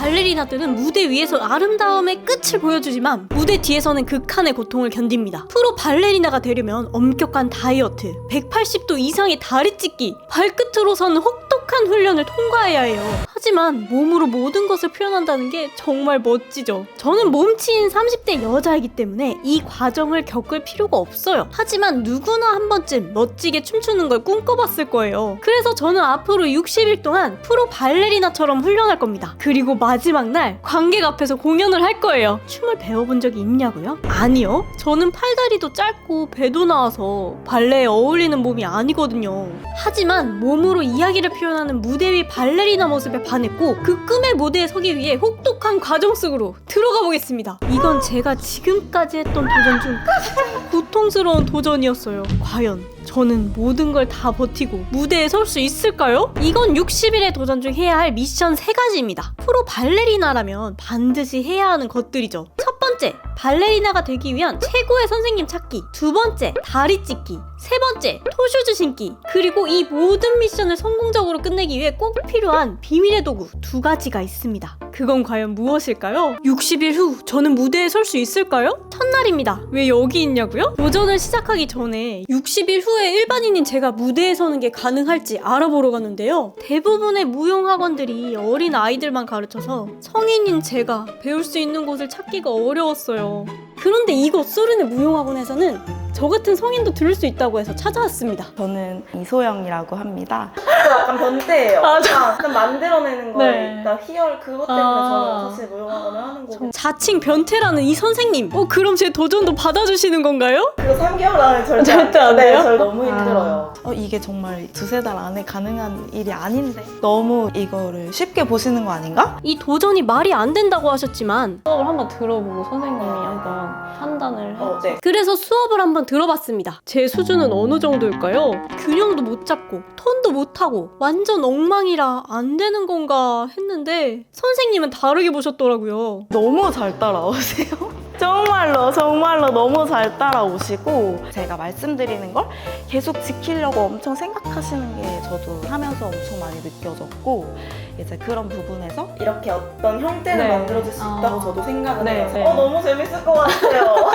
발레리나들은 무대 위에서 아름다움의 끝을 보여주지만 무대 뒤에서는 극한의 고통을 견딥니다. 프로 발레리나가 되려면 엄격한 다이어트, 180도 이상의 다리 찢기, 발끝으로서는 혹독한 훈련을 통과해야 해요. 하지만 몸으로 모든 것을 표현한다는 게 정말 멋지죠. 저는 몸치인 30대 여자이기 때문에 이 과정을 겪을 필요가 없어요. 하지만 누구나 한 번쯤 멋지게 춤추는 걸 꿈꿔봤을 거예요. 그래서 저는 앞으로 60일 동안 프로 발레리나처럼 훈련할 겁니다. 그리고 마지막 날 관객 앞에서 공연을 할 거예요. 춤을 배워본 적이 있냐고요? 아니요. 저는 팔다리도 짧고 배도 나와서 발레에 어울리는 몸이 아니거든요. 하지만 몸으로 이야기를 표현하는 무대 위 발레리나 모습에 반했고 그 꿈의 무대에 서기 위해 혹독한 과정 속으로 들어가 보겠습니다. 이건 제가 지금까지 했던 도전 중 가장 고통스러운 도전이었어요. 과연 저는 모든 걸 다 버티고 무대에 설 수 있을까요? 이건 60일의 도전 중 해야 할 미션 3가지입니다. 프로 발레리나라면 반드시 해야 하는 것들이죠. 첫 번째, 발레리나가 되기 위한 최고의 선생님 찾기. 두 번째, 다리 찢기. 세 번째, 토슈즈 신기. 그리고 이 모든 미션을 성공적으로 끝내기 위해 꼭 필요한 비밀의 도구 2가지가 있습니다. 그건 과연 무엇일까요? 60일 후 저는 무대에 설 수 있을까요? 첫날입니다. 왜 여기 있냐고요? 도전을 시작하기 전에 60일 후에 일반인인 제가 무대에 서는 게 가능할지 알아보러 갔는데요. 대부분의 무용학원들이 어린 아이들만 가르쳐서 성인인 제가 배울 수 있는 곳을 찾기가 어려웠어요. 그런데 이곳 소르네 무용학원에서는 저 같은 성인도 들을 수 있다고 해서 찾아왔습니다. 저는 이소영이라고 합니다. 약간 변태예요. 약간 만들어내는 거에 네. 나 희열 그것 때문에 저는 사실 무용학원을 하는 거고. 자칭 변태라는 이 선생님, 그럼 제 도전도 받아주시는 건가요? 그거 3개월 안에 절대 안 돼요? 네, 저 너무 힘들어요. 이게 정말 2-3달 안에 가능한 일이 아닌데 너무 이거를 쉽게 보시는 거 아닌가? 이 도전이 말이 안 된다고 하셨지만 수업을 한번 들어보고 선생님이 한번 판단을 네. 그래서 수업을 한번 들어봤습니다. 제 수준은 어느 정도일까요? 균형도 못 잡고 톤도 못하고 완전 엉망이라 안 되는 건가 했는데 선생님은 다르게 보셨더라고요. 너무 잘 따라오세요. 정말로 너무 잘 따라오시고 제가 말씀드리는 걸 계속 지키려고 엄청 생각하시는 게 저도 하면서 엄청 많이 느껴졌고 이제 그런 부분에서 이렇게 어떤 형태를 네. 만들어줄 수 있다고 저도 생각을 네, 해서 네. 너무 재밌을 것 같아요.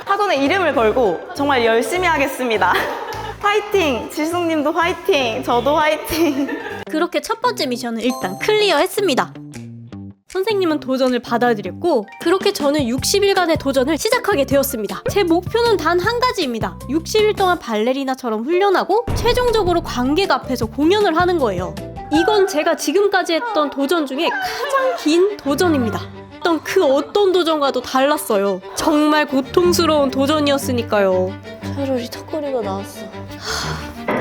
학원에 이름을 걸고 정말 열심히 하겠습니다. 화이팅! 지숙님도 화이팅! 저도 화이팅! 그렇게 첫 번째 미션을 일단 클리어했습니다. 선생님은 도전을 받아들였고 그렇게 저는 60일간의 도전을 시작하게 되었습니다. 제 목표는 단 한 가지입니다. 60일 동안 발레리나처럼 훈련하고 최종적으로 관객 앞에서 공연을 하는 거예요. 이건 제가 지금까지 했던 도전 중에 가장 긴 도전입니다. 그 어떤 도전과도 달랐어요. 정말 고통스러운 도전이었으니까요. 차라리 턱걸이가 나왔어.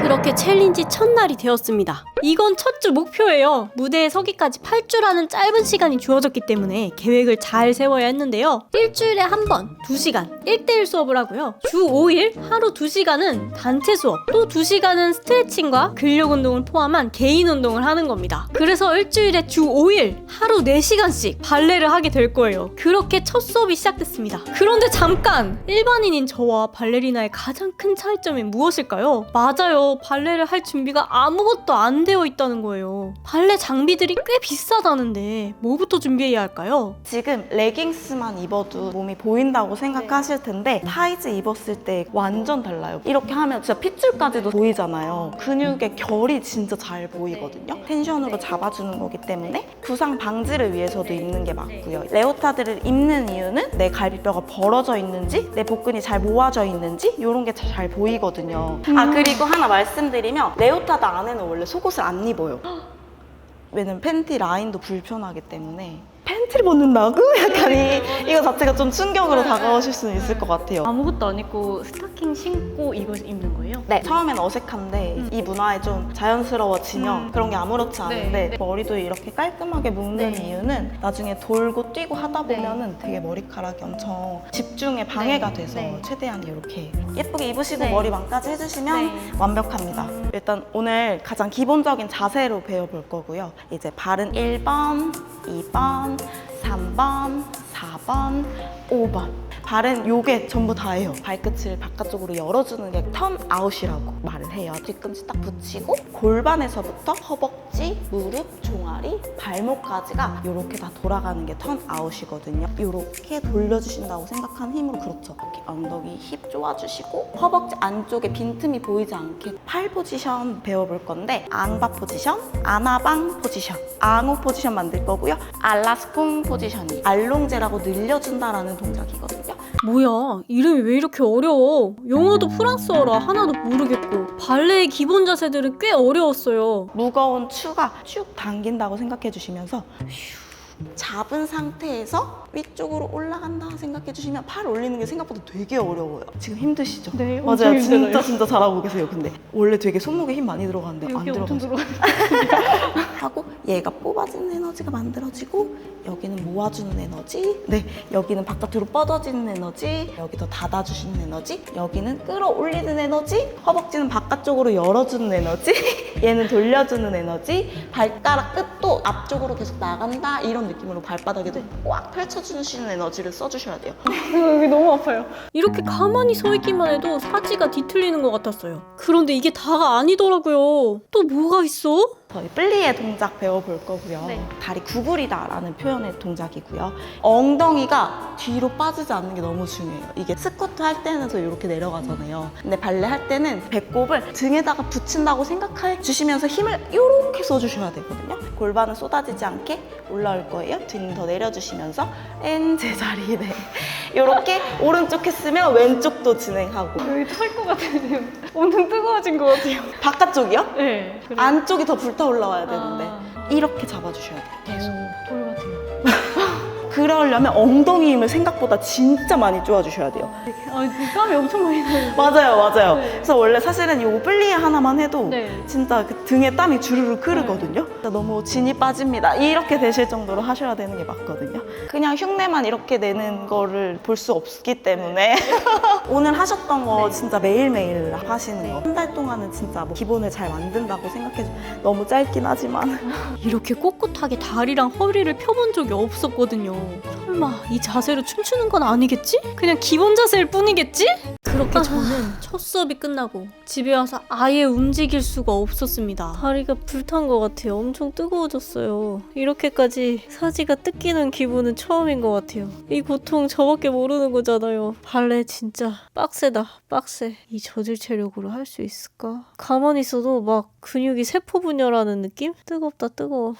그렇게 챌린지 첫날이 되었습니다. 이건 첫 주 목표예요. 무대에 서기까지 8주라는 짧은 시간이 주어졌기 때문에 계획을 잘 세워야 했는데요. 일주일에 한 번 2시간 1대1 수업을 하고요. 주 5일 하루 2시간은 단체 수업, 또 2시간은 스트레칭과 근력 운동을 포함한 개인 운동을 하는 겁니다. 그래서 일주일에 주 5일 하루 4시간씩 발레를 하게 될 거예요. 그렇게 첫 수업이 시작됐습니다. 그런데 잠깐! 일반인인 저와 발레리나의 가장 큰 차이점이 무엇일까요? 맞아요. 발레를 할 준비가 아무것도 안 되어 있다는 거예요. 발레 장비들이 꽤 비싸다는데 뭐부터 준비해야 할까요? 지금 레깅스만 입어도 몸이 보인다고 생각하실 텐데 타이즈 입었을 때 완전 달라요. 이렇게 하면 진짜 핏줄까지도 보이잖아요. 근육의 결이 진짜 잘 보이거든요. 텐션으로 잡아주는 거기 때문에 부상 방지를 위해서도 입는 게 맞고요. 레오타드를 입는 이유는 내 갈비뼈가 벌어져 있는지 내 복근이 잘 모아져 있는지 이런 게 잘 보이거든요. 그리고 하나 말씀드리면 레오타드 안에는 원래 속옷을 안 입어요. 왜냐면 팬티 라인도 불편하기 때문에 팬티를 벗는다고? 약간 이거 자체가 좀 충격으로 다가오실 수는 있을 것 같아요. 아무것도 안 입고 스타킹 신고 이걸 입는 거예요? 네, 처음엔 어색한데 이 문화에 좀 자연스러워지면 그런 게 아무렇지 않은데 머리도 이렇게 깔끔하게 묶는 이유는 나중에 돌고 뛰고 하다 보면은 되게 머리카락이 엄청 집중에 방해가 돼서 최대한 이렇게 예쁘게 입으시고 머리망까지 해주시면 완벽합니다. 일단 오늘 가장 기본적인 자세로 배워볼 거고요. 이제 발은 1번, 2번, 3번, 4번, 5번 발은 요게 전부 다예요. 발끝을 바깥쪽으로 열어주는 게 턴아웃이라고 말을 해요. 뒤꿈치 딱 붙이고 골반에서부터 허벅지, 무릎, 종아리, 발목까지가 이렇게 다 돌아가는 게 턴아웃이거든요. 이렇게 돌려주신다고 생각하는 힘으로 그렇죠. 이렇게 엉덩이 힙 조아주시고 허벅지 안쪽에 빈틈이 보이지 않게 팔 포지션 배워볼 건데 앙바 포지션, 아나방 포지션, 앙호 포지션 만들 거고요. 알라스콩 포지션이 알롱제라고 늘려준다라는 동작이거든요. 뭐야, 이름이 왜 이렇게 어려워? 영어도 프랑스어라 하나도 모르겠고 발레의 기본 자세들은 꽤 어려웠어요. 무거운 추가 쭉 당긴다고 생각해 주시면서 잡은 상태에서 위쪽으로 올라간다 생각해 주시면 팔 올리는 게 생각보다 되게 어려워요. 지금 힘드시죠? 네, 맞아요. 엄청 힘들어요. 진짜 잘하고 계세요. 근데 원래 되게 손목에 힘 많이 들어가는데 안 들어가죠. 하고 얘가 뽑아지는 에너지가 만들어지고 여기는 모아주는 에너지, 네, 여기는 바깥으로 뻗어지는 에너지, 여기 더 닫아주시는 에너지, 여기는 끌어올리는 에너지, 허벅지는 바깥쪽으로 열어주는 에너지, 얘는 돌려주는 에너지, 발가락 끝도 앞쪽으로 계속 나간다 이런 느낌으로 발바닥에도 꽉 펼쳐주시는 에너지를 써주셔야 돼요. 여기 너무 아파요. 이렇게 가만히 서 있기만 해도 사지가 뒤틀리는 것 같았어요. 그런데 이게 다가 아니더라고요. 또 뭐가 있어? 저희 플리의 동작 배워볼 거고요. 네. 다리 구부리다라는 표현의 동작이고요. 엉덩이가 뒤로 빠지지 않는 게 너무 중요해요. 이게 스쿼트 할 때는 저 이렇게 내려가잖아요. 근데 발레 할 때는 배꼽을 등에다가 붙인다고 생각해 주시면서 힘을 이렇게 써주셔야 되거든요. 골반은 쏟아지지 않게 올라올 거예요. 등 더 내려주시면서 N 제자리, 네. 이렇게 오른쪽 했으면 왼쪽도 진행하고 여기 탈 것 같아요. 엄청 뜨거워진 것 같아요. 바깥쪽이요? 네. 안쪽이 더 불타 올라와야 되는데 아. 이렇게 잡아주셔야 돼요. 계속. 돌 같아요. 그러려면 엉덩이 힘을 생각보다 진짜 많이 쪼아주셔야 돼요. 땀이 엄청 많이 나요. 맞아요. 네. 그래서 원래 사실은 이 플리에 하나만 해도 네. 진짜 그 등에 땀이 주르르 흐르거든요. 진짜 너무 진이 빠집니다. 이렇게 되실 정도로 하셔야 되는 게 맞거든요. 그냥 흉내만 이렇게 내는 거를 볼 수 없기 때문에 오늘 하셨던 거 진짜 매일매일 하시는 거. 한 달 동안은 진짜 뭐 기본을 잘 만든다고 생각해줘. 너무 짧긴 하지만. 이렇게 꼿꼿하게 다리랑 허리를 펴본 적이 없었거든요. 설마 이 자세로 춤추는 건 아니겠지? 그냥 기본 자세일 뿐이겠지? 그렇게 저는 첫 수업이 끝나고 집에 와서 아예 움직일 수가 없었습니다. 다리가 불탄 것 같아요. 엄청 뜨거워졌어요. 이렇게까지 사지가 뜯기는 기분은 처음인 것 같아요. 이 고통 저밖에 모르는 거잖아요. 발레 진짜 빡세다. 빡세. 이 저질 체력으로 할 수 있을까? 가만히 있어도 막 근육이 세포 분열하는 느낌? 뜨겁다 뜨거워.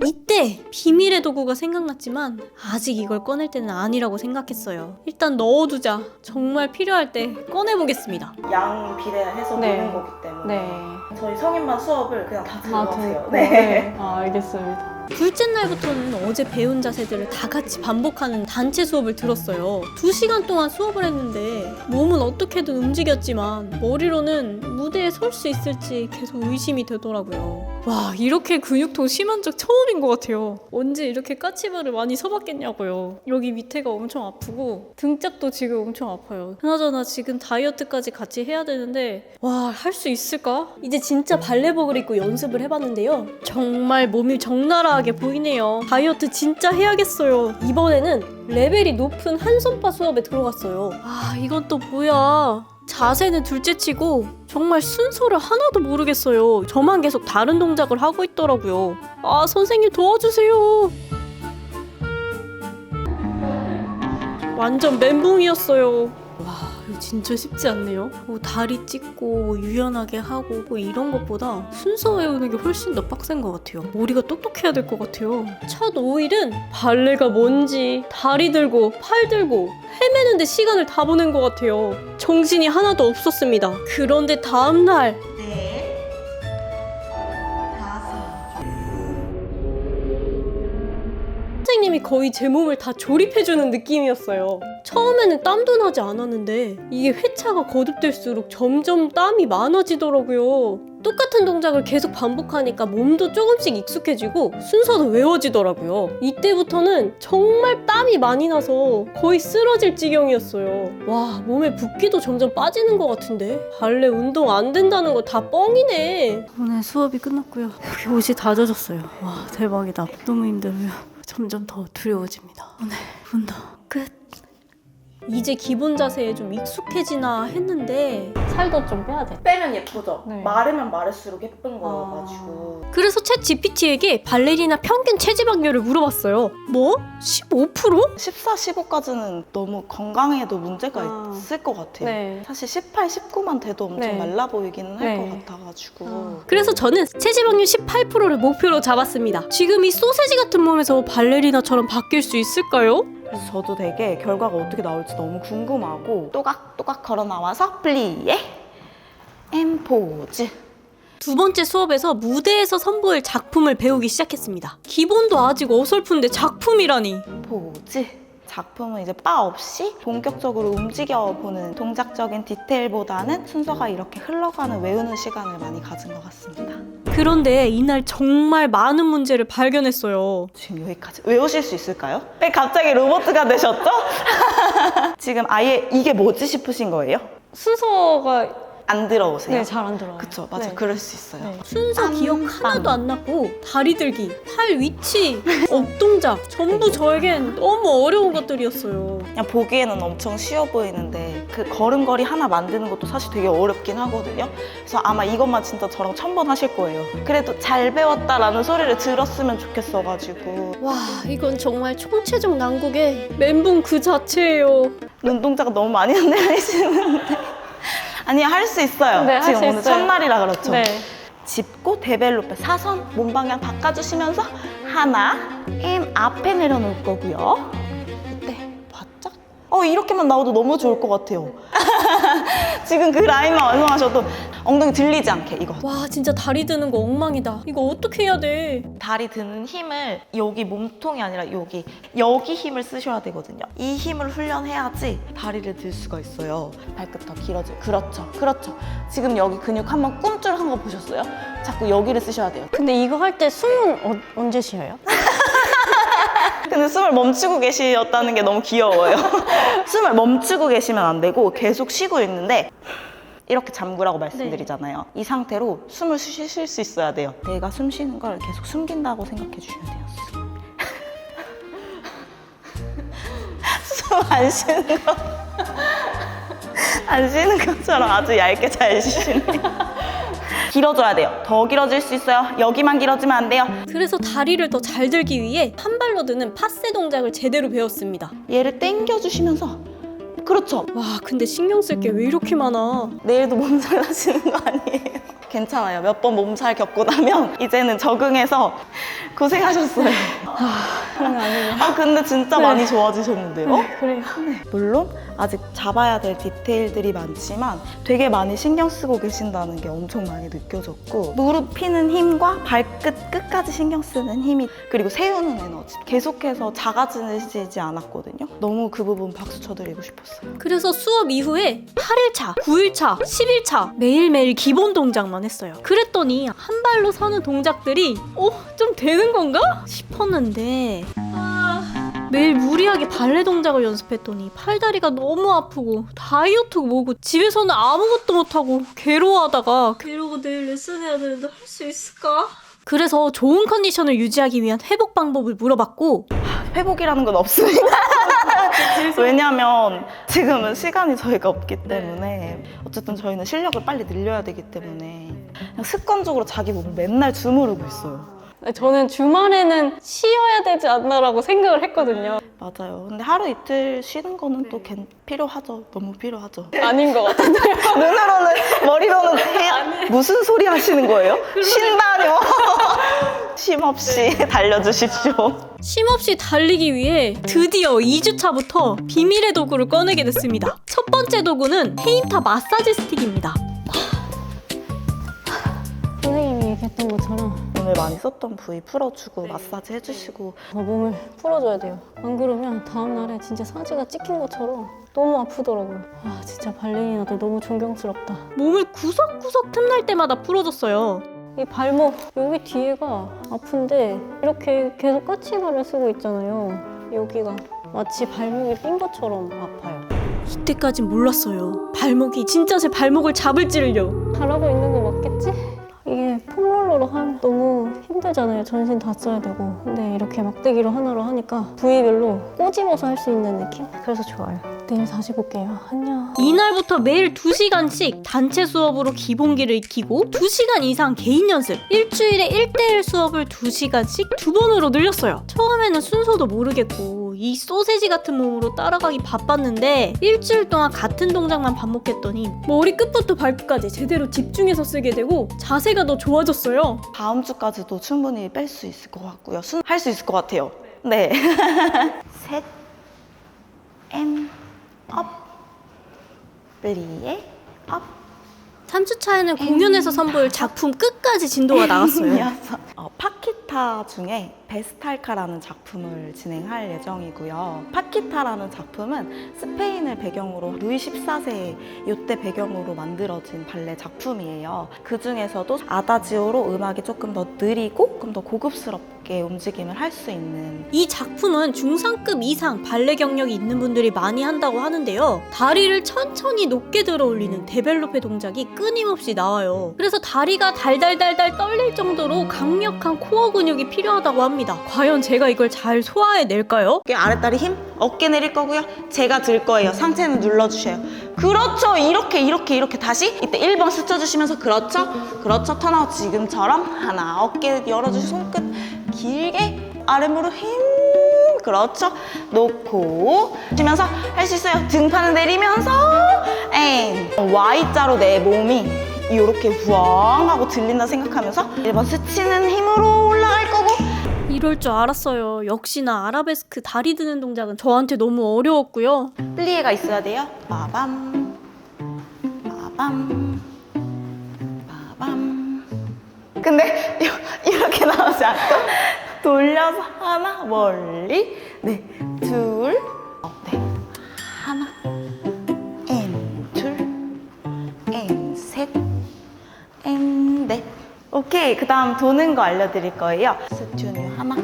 이때 비밀의 도구가 생각났지만 아직 이걸 꺼낼 때는 아니라고 생각했어요. 일단 넣어두자. 정말 필요할 때 꺼내보겠습니다. 양 비례해서 네. 노는 거기 때문에 네. 저희 성인반 수업을 그냥 다 들어가세요. 듣고, 네. 알겠습니다. 둘째 날부터는 어제 배운 자세들을 다 같이 반복하는 단체 수업을 들었어요. 2시간 동안 수업을 했는데 몸은 어떻게든 움직였지만 머리로는 무대에 설 수 있을지 계속 의심이 되더라고요. 와, 이렇게 근육통 심한 적 처음인 것 같아요. 언제 이렇게 까치발을 많이 서봤겠냐고요. 여기 밑에가 엄청 아프고 등짝도 지금 엄청 아파요. 그나저나 지금 다이어트까지 같이 해야 되는데 와, 할 수 있을까? 이제 진짜 발레복을 입고 연습을 해봤는데요. 정말 몸이 적나라하게 보이네요. 다이어트 진짜 해야겠어요. 이번에는 레벨이 높은 한손바 수업에 들어갔어요. 아, 이건 또 뭐야. 자세는 둘째치고 정말 순서를 하나도 모르겠어요. 저만 계속 다른 동작을 하고 있더라고요. 아, 선생님 도와주세요. 완전 멘붕이었어요. 와, 이거 진짜 쉽지 않네요. 뭐 다리 찢고 뭐 유연하게 하고 뭐 이런 것보다 순서 외우는 게 훨씬 더 빡센 것 같아요. 머리가 똑똑해야 될 것 같아요. 첫 5일은 발레가 뭔지 다리 들고 팔 들고 헤매는데 시간을 다 보낸 것 같아요. 정신이 하나도 없었습니다. 그런데 다음날 선생님이 거의 제 몸을 다 조립해주는 느낌이었어요. 처음에는 땀도 나지 않았는데 이게 회차가 거듭될수록 점점 땀이 많아지더라고요. 똑같은 동작을 계속 반복하니까 몸도 조금씩 익숙해지고 순서도 외워지더라고요. 이때부터는 정말 땀이 많이 나서 거의 쓰러질 지경이었어요. 와, 몸에 붓기도 점점 빠지는 것 같은데 발레 운동 안 된다는 거 다 뻥이네. 오늘 수업이 끝났고요. 여기 옷이 다 젖었어요. 와, 대박이다. 너무 힘들어요. 점점 더 두려워집니다. 오늘 운동 끝. 이제 기본 자세에 좀 익숙해지나 했는데 살도 좀 빼야 돼. 빼면 예쁘죠? 네. 마르면 마를수록 예쁜 거여가지고. 그래서 챗 GPT에게 발레리나 평균 체지방률을 물어봤어요. 뭐? 15%? 14, 15까지는 너무 건강에도 문제가 있을 것 같아요. 네. 사실 18, 19만 돼도 엄청 네. 말라 보이기는 할 것 네. 같아가지고. 그래서 저는 체지방률 18%를 목표로 잡았습니다. 지금 이 소세지 같은 몸에서 발레리나처럼 바뀔 수 있을까요? 그래서 저도 되게 결과가 어떻게 나올지 너무 궁금하고 또각또각 걸어 나와서 플리에 엠포즈. 두 번째 수업에서 무대에서 선보일 작품을 배우기 시작했습니다. 기본도 아직 어설픈데 작품이라니. 포즈. 작품은 이제 바 없이 본격적으로 움직여보는 동작적인 디테일보다는 순서가 이렇게 흘러가는 외우는 시간을 많이 가진 것 같습니다. 그런데 이날 정말 많은 문제를 발견했어요. 지금 여기까지 외우실 수 있을까요? 왜 갑자기 로봇가 되셨죠? 지금 아예 이게 뭐지 싶으신 거예요? 순서가 안 들어오세요? 네, 잘 안 들어요. 그쵸, 맞아. 네. 그럴 수 있어요. 네. 순서 기억 하나도 안 났고 다리 들기, 팔 위치, 엎동작 전부 저에겐 너무 어려운 것들이었어요. 그냥 보기에는 엄청 쉬워 보이는데 그 걸음걸이 하나 만드는 것도 사실 되게 어렵긴 하거든요. 그래서 아마 이것만 진짜 저랑 1000번 하실 거예요. 그래도 잘 배웠다라는 소리를 들었으면 좋겠어가지고. 와, 이건 정말 총체적 난국의 멘붕 그 자체예요. 눈동자가 너무 많이 흔들리시는데. 아니, 할 수 있어요. 네, 할 지금 수 오늘 있어요. 첫날이라 그렇죠. 네. 짚고 데벨로페 사선 몸 방향 바꿔주시면서 하나 앞에 내려놓을 거고요. 이때 바짝 이렇게만 나와도 너무 좋을 것 같아요. 지금 그 라인만 완성하셔도 엉덩이 들리지 않게 이거. 와, 진짜 다리 드는 거 엉망이다. 이거 어떻게 해야 돼? 다리 드는 힘을 여기 몸통이 아니라 여기 힘을 쓰셔야 되거든요. 이 힘을 훈련해야지 다리를 들 수가 있어요. 발끝 더 길어져요. 그렇죠. 지금 여기 근육 한번 꿈틀한 거 보셨어요? 자꾸 여기를 쓰셔야 돼요. 근데 이거 할 때 숨은 언제 쉬어요? 근데 숨을 멈추고 계시었다는 게 너무 귀여워요. 숨을 멈추고 계시면 안 되고 계속 쉬고 있는데 이렇게 잠그라고 말씀드리잖아요. 이 상태로 숨을 쉬실 수 있어야 돼요. 내가 숨 쉬는 걸 계속 숨긴다고 생각해 주셔야 돼요. 숨 안 쉬는 거. 안 쉬는 것처럼 아주 얇게 잘 쉬시네요. 길어져야 돼요. 더 길어질 수 있어요. 여기만 길어지면 안 돼요. 그래서 다리를 더 잘 들기 위해 한 발로 드는 파세 동작을 제대로 배웠습니다. 얘를 당겨주시면서 그렇죠. 와, 근데 신경 쓸 게 왜 이렇게 많아? 내일도 몸살 나시는 거 아니에요? 괜찮아요. 몇 번 몸살 겪고 나면 이제는 적응해서 고생하셨어요. 그런 거 아니에요. 근데 진짜 많이 좋아지셨는데요? 그래요. 물론 아직 잡아야 될 디테일들이 많지만 되게 많이 신경 쓰고 계신다는 게 엄청 많이 느껴졌고 무릎 피는 힘과 발끝 끝까지 신경 쓰는 힘이 그리고 세우는 에너지 계속해서 작아지지 않았거든요. 너무 그 부분 박수 쳐드리고 싶었어요. 그래서 수업 이후에 8일차, 9일차, 10일차 매일매일 기본 동작만 했어요. 그랬더니 한 발로 서는 동작들이 좀 되는 건가? 싶었는데 매일 무리하게 발레 동작을 연습했더니 팔다리가 너무 아프고 다이어트 뭐고 집에서는 아무것도 못하고 괴로워하다가 이러고 내일 레슨 해야 되는데 할 수 있을까? 그래서 좋은 컨디션을 유지하기 위한 회복 방법을 물어봤고 회복이라는 건 없습니다. 왜냐면 지금은 시간이 저희가 없기 때문에 어쨌든 저희는 실력을 빨리 늘려야 되기 때문에 그냥 습관적으로 자기 몸을 맨날 주무르고 있어요. 저는 주말에는 쉬어야 되지 않나라고 생각을 했거든요. 맞아요. 근데 하루 이틀 쉬는 거는 또 필요하죠. 너무 필요하죠. 아닌 것 같은데요. 눈으로는 머리로는 무슨 소리 하시는 거예요? 쉰다뇨. 쉼 없이 달려주십시오. 쉼 없이 달리기 위해 드디어 2주차부터 비밀의 도구를 꺼내게 됐습니다. 첫 번째 도구는 헤임타 마사지 스틱입니다. 선생님이 얘기했던 것처럼 오늘 많이 썼던 부위 풀어주고 마사지 해주시고 더 몸을 풀어줘야 돼요. 안 그러면 다음날에 진짜 사지가 찍힌 것처럼 너무 아프더라고요. 진짜 발레리나들 너무 존경스럽다. 몸을 구석구석 틈날 때마다 풀어줬어요. 이 발목 여기 뒤에가 아픈데 이렇게 계속 까치발을 쓰고 있잖아요. 여기가 마치 발목이 삔 것처럼 아파요. 이때까진 몰랐어요. 발목이 진짜 제 발목을 잡을지를요. 잘하고 있는 거 맞겠지? 이게 폼롤러로 일자로 하면 너무 힘들잖아요. 전신 다 써야 되고. 근데 이렇게 막대기로 하나로 하니까 부위별로 꼬집어서 할 수 있는 느낌? 그래서 좋아요. 내일 다시 볼게요. 안녕. 이날부터 매일 2시간씩 단체 수업으로 기본기를 익히고 2시간 이상 개인 연습, 일주일에 1대1 수업을 2시간씩 2번으로 늘렸어요. 처음에는 순서도 모르겠고 이 소세지 같은 몸으로 따라가기 바빴는데 일주일 동안 같은 동작만 반복했더니 머리 끝부터 발끝까지 제대로 집중해서 쓰게 되고 자세가 더 좋아졌어요. 다음 주까지도 충분히 뺄 수 있을 것 같고요. 할 수 있을 것 같아요. 네. 셋, 앤, 업, 플리에, 업. 3주차에는 공연에서 선보일 작품 끝까지 진도가 나갔어요. 파키타 중에 베스탈카라는 작품을 진행할 예정이고요. 파키타라는 작품은 스페인을 배경으로 루이 14세 이때 배경으로 만들어진 발레 작품이에요. 그 중에서도 아다지오로 음악이 조금 더 느리고 조금 더 고급스럽게 움직임을 할 수 있는 이 작품은 중상급 이상 발레 경력이 있는 분들이 많이 한다고 하는데요. 다리를 천천히 높게 들어 올리는 데벨로페 동작이 끊임없이 나와요. 그래서 다리가 달달달달 떨릴 정도로 강력한 코어 근육이 필요하다고 합니다. 과연 제가 이걸 잘 소화해낼까요? 어깨 아랫다리 힘, 어깨 내릴 거고요. 제가 들 거예요. 상체는 눌러주셔요. 그렇죠. 이렇게 다시 이때 1번 스쳐주시면서 그렇죠. 턴아웃 지금처럼 하나 어깨 열어주시고 손끝 길게 아랫무릎 힘 그렇죠. 놓고 주면서 할 수 있어요. 등판을 내리면서 Y자로 내 몸이 이렇게 후앙 하고 들린다 생각하면서 1번 스치는 힘으로 올라갈 거고 이럴 줄 알았어요. 역시나 아라베스크 다리 드는 동작은 저한테 너무 어려웠고요. 플리에가 있어야 돼요. 빠밤 빠밤 빠밤. 근데 이렇게 나오지 않고 돌려서 하나 멀리 둘 하나 둘 셋 넷. 오케이. 그 다음 도는 거 알려드릴 거예요. 스튜뉴 하나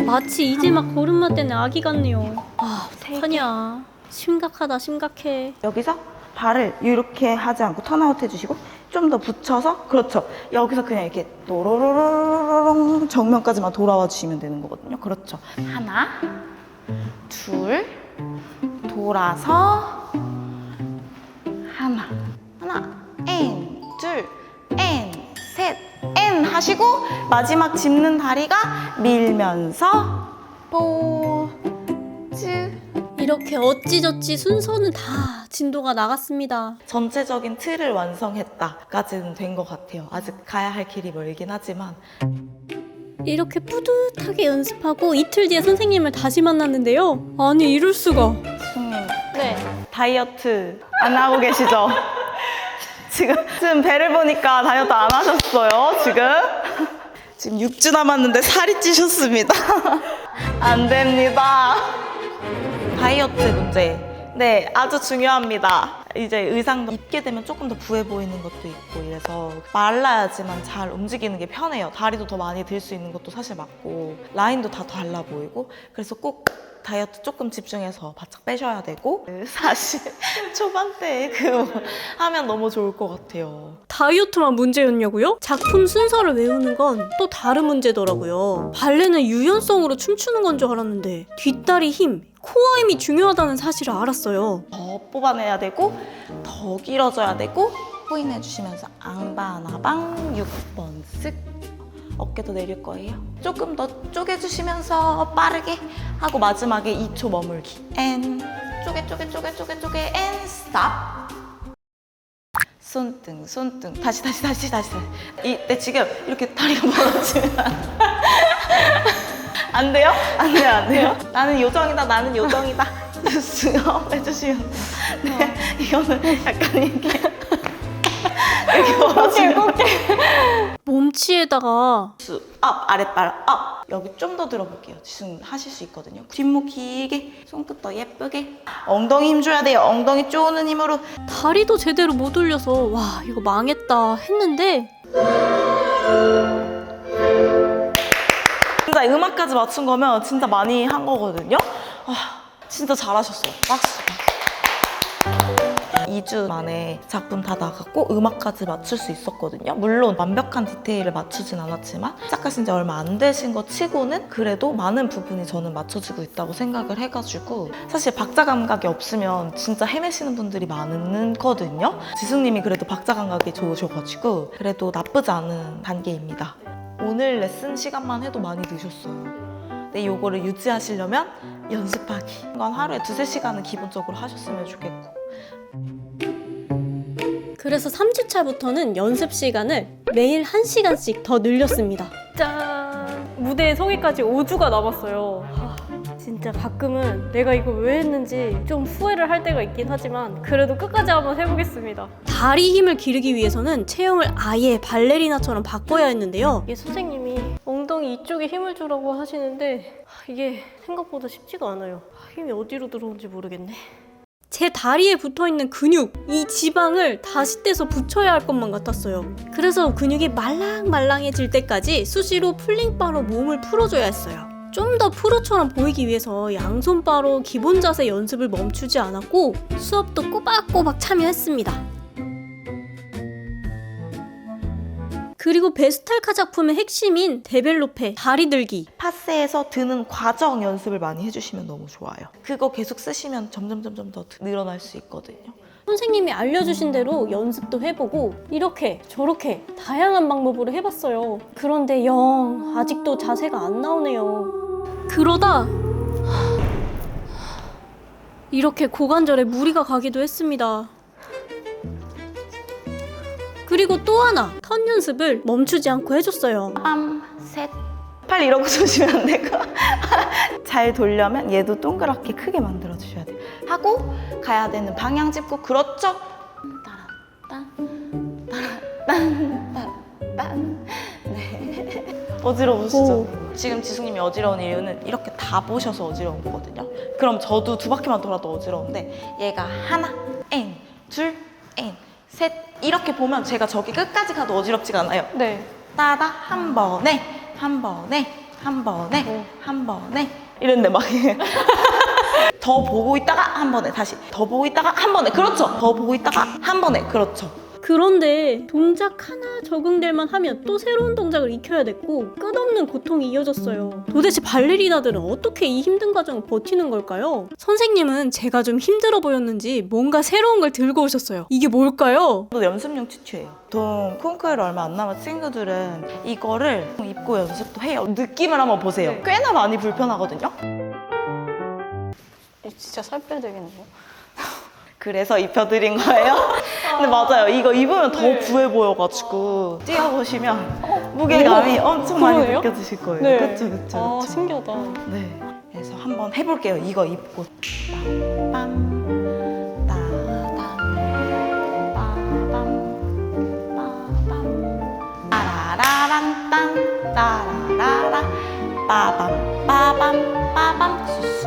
마치 이제 막 걸음마 때는 아기 같네요. 어떡하냐. 심각하다 심각해. 여기서 발을 이렇게 하지 않고 턴아웃 해주시고 좀 더 붙여서 그렇죠. 여기서 그냥 이렇게 또로로로로롱 정면까지만 돌아와 주시면 되는 거거든요. 그렇죠. 하나 둘 돌아서 하나 둘 셋 하시고 마지막 짚는 다리가 밀면서 포즈. 이렇게 어찌저찌 순서는 다 진도가 나갔습니다. 전체적인 틀을 완성했다까지는 된 것 같아요. 아직 가야 할 길이 멀긴 하지만 이렇게 뿌듯하게 연습하고 이틀 뒤에 선생님을 다시 만났는데요. 아니 이럴 수가. 스승님 네. 다이어트 안 하고 계시죠? 지금 배를 보니까 다이어트 안 하셨어요, 지금 6주 남았는데 살이 찌셨습니다. 안 됩니다. 다이어트 문제. 네, 아주 중요합니다. 이제 의상도 입게 되면 조금 더 부해 보이는 것도 있고 이래서 말라야지만 잘 움직이는 게 편해요. 다리도 더 많이 들 수 있는 것도 사실 맞고 라인도 다 달라 보이고 그래서 꼭 다이어트 조금 집중해서 바짝 빼셔야 되고 사실 초반대에 하면 너무 좋을 것 같아요. 다이어트만 문제였냐고요? 작품 순서를 외우는 건 또 다른 문제더라고요. 발레는 유연성으로 춤추는 건 줄 알았는데 뒷다리 힘, 코어 힘이 중요하다는 사실을 알았어요. 더 뽑아내야 되고 더 길어져야 되고 포인해주시면서 앙바나방 6번 쓱 어깨도 내릴 거예요. 조금 더 쪼개주시면서 빠르게 하고 마지막에 2초 머물기. 앤 쪼개 앤 스탑. 손등 다시. 이때 지금 이렇게 다리가 멀어지면 안 돼요? 안 돼요? 나는 요정이다. 수업 해주시면 네, 이거는 약간 이렇게 멀어지면 몸치에다가 업, 아랫발 업. 여기 좀 더 들어볼게요. 지금 하실 수 있거든요. 뒷목 길게, 손끝 더 예쁘게. 엉덩이 힘 줘야 돼요. 엉덩이 쪼는 힘으로. 다리도 제대로 못 올려서 와 이거 망했다 했는데 진짜 음악까지 맞춘 거면 진짜 많이 한 거거든요. 진짜 잘하셨어요. 박수. 2주 만에 작품 다 나갔고 음악까지 맞출 수 있었거든요. 물론 완벽한 디테일을 맞추진 않았지만 시작하신 지 얼마 안 되신 것 치고는 그래도 많은 부분이 저는 맞춰지고 있다고 생각을 해가지고 사실 박자 감각이 없으면 진짜 헤매시는 분들이 많거든요. 지숙님이 그래도 박자 감각이 좋으셔가지고 그래도 나쁘지 않은 단계입니다. 오늘 레슨 시간만 해도 많이 늦었어요. 근데 이거를 유지하시려면 연습하기. 이건 하루에 2-3시간은 기본적으로 하셨으면 좋겠고. 그래서 3주차부터는 연습 시간을 매일 1시간씩 더 늘렸습니다. 짠! 무대에 서기까지 5주가 남았어요. 진짜 가끔은 내가 이거 왜 했는지 좀 후회를 할 때가 있긴 하지만 그래도 끝까지 한번 해보겠습니다. 다리 힘을 기르기 위해서는 체형을 아예 발레리나처럼 바꿔야 했는데요. 이게 선생님이 엉덩이 이쪽에 힘을 주라고 하시는데 이게 생각보다 쉽지가 않아요. 힘이 어디로 들어오는지 모르겠네. 제 다리에 붙어있는 근육, 이 지방을 다시 떼서 붙여야 할 것만 같았어요. 그래서 근육이 말랑말랑해질 때까지 수시로 풀링바로 몸을 풀어줘야 했어요. 좀 더 프로처럼 보이기 위해서 양손바로 기본 자세 연습을 멈추지 않았고 수업도 꼬박꼬박 참여했습니다. 그리고 베스탈카 작품의 핵심인 데벨로페, 다리 들기. 파스에서 드는 과정 연습을 많이 해주시면 너무 좋아요. 그거 계속 쓰시면 점점 더 늘어날 수 있거든요. 선생님이 알려주신 대로 연습도 해보고 이렇게 저렇게 다양한 방법으로 해봤어요. 그런데 영 아직도 자세가 안 나오네요. 그러다 이렇게 고관절에 무리가 가기도 했습니다. 그리고 또 하나 턴 연습을 멈추지 않고 해줬어요. 셋. 팔 이러고 주시면 안 되고 잘 돌려면 얘도 동그랗게 크게 만들어 주셔야 돼요. 하고 가야 되는 방향 짚고 그렇죠. 따라딴 따라딴 따라딴. 네. 어지러우시죠? 지금 지숙님이 어지러운 이유는 이렇게 다 보셔서 어지러운 거거든요. 그럼 저도 2바퀴만 돌아도 어지러운데 얘가 하나, 앤, 둘, 앤, 셋 이렇게 보면 제가 저기 끝까지 가도 어지럽지가 않아요. 네. 따다 한 번에 한 번에 한 번에 한 번에 이랬는데 막 더 보고 있다가 한 번에 다시 더 보고 있다가 한 번에 그렇죠. 더 보고 있다가 한 번에 그렇죠. 그런데 동작 하나 적응될만 하면 또 새로운 동작을 익혀야 됐고 끝없는 고통이 이어졌어요. 도대체 발레리나들은 어떻게 이 힘든 과정을 버티는 걸까요? 선생님은 제가 좀 힘들어 보였는지 뭔가 새로운 걸 들고 오셨어요. 이게 뭘까요? 또 연습용 티슈예요. 보통 콩쿠르 얼마 안 남은 친구들은 이거를 입고 연습도 해요. 느낌을 한번 보세요. 네. 꽤나 많이 불편하거든요. 진짜 살 빼야 되겠네요. 그래서 입혀드린 거예요. 근데 맞아요. 이거 입으면 더 네. 부해 보여가지고 뛰어보시면 무게감이 엄청 많이 그러네요? 느껴지실 거예요. 네. 그쵸. 아, 신기하다. 네. 그래서 한번 해볼게요. 이거 입고. 빰, 따담, 빠밤, 빠밤, 따라라란, 땅, 따라라라, 빠밤, 빠밤, 빠밤, 수수.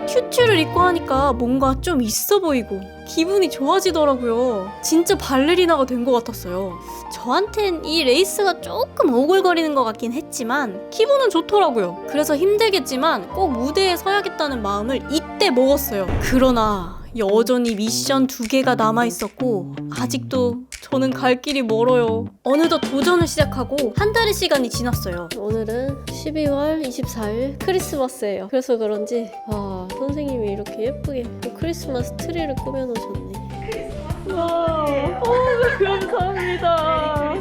튜튜를 입고 하니까 뭔가 좀 있어 보이고 기분이 좋아지더라고요. 진짜 발레리나가 된 것 같았어요. 저한텐 이 레이스가 조금 오글거리는 것 같긴 했지만 기분은 좋더라고요. 그래서 힘들겠지만 꼭 무대에 서야겠다는 마음을 이때 먹었어요. 그러나 여전히 미션 2개가 남아있었고 아직도 저는 갈 길이 멀어요. 어느덧 도전을 시작하고 한 달의 시간이 지났어요. 오늘은 12월 24일 크리스마스예요. 그래서 그런지 선생님이 이렇게 예쁘게 크리스마스 트리를 꾸며놓으셨네. 감사합니다.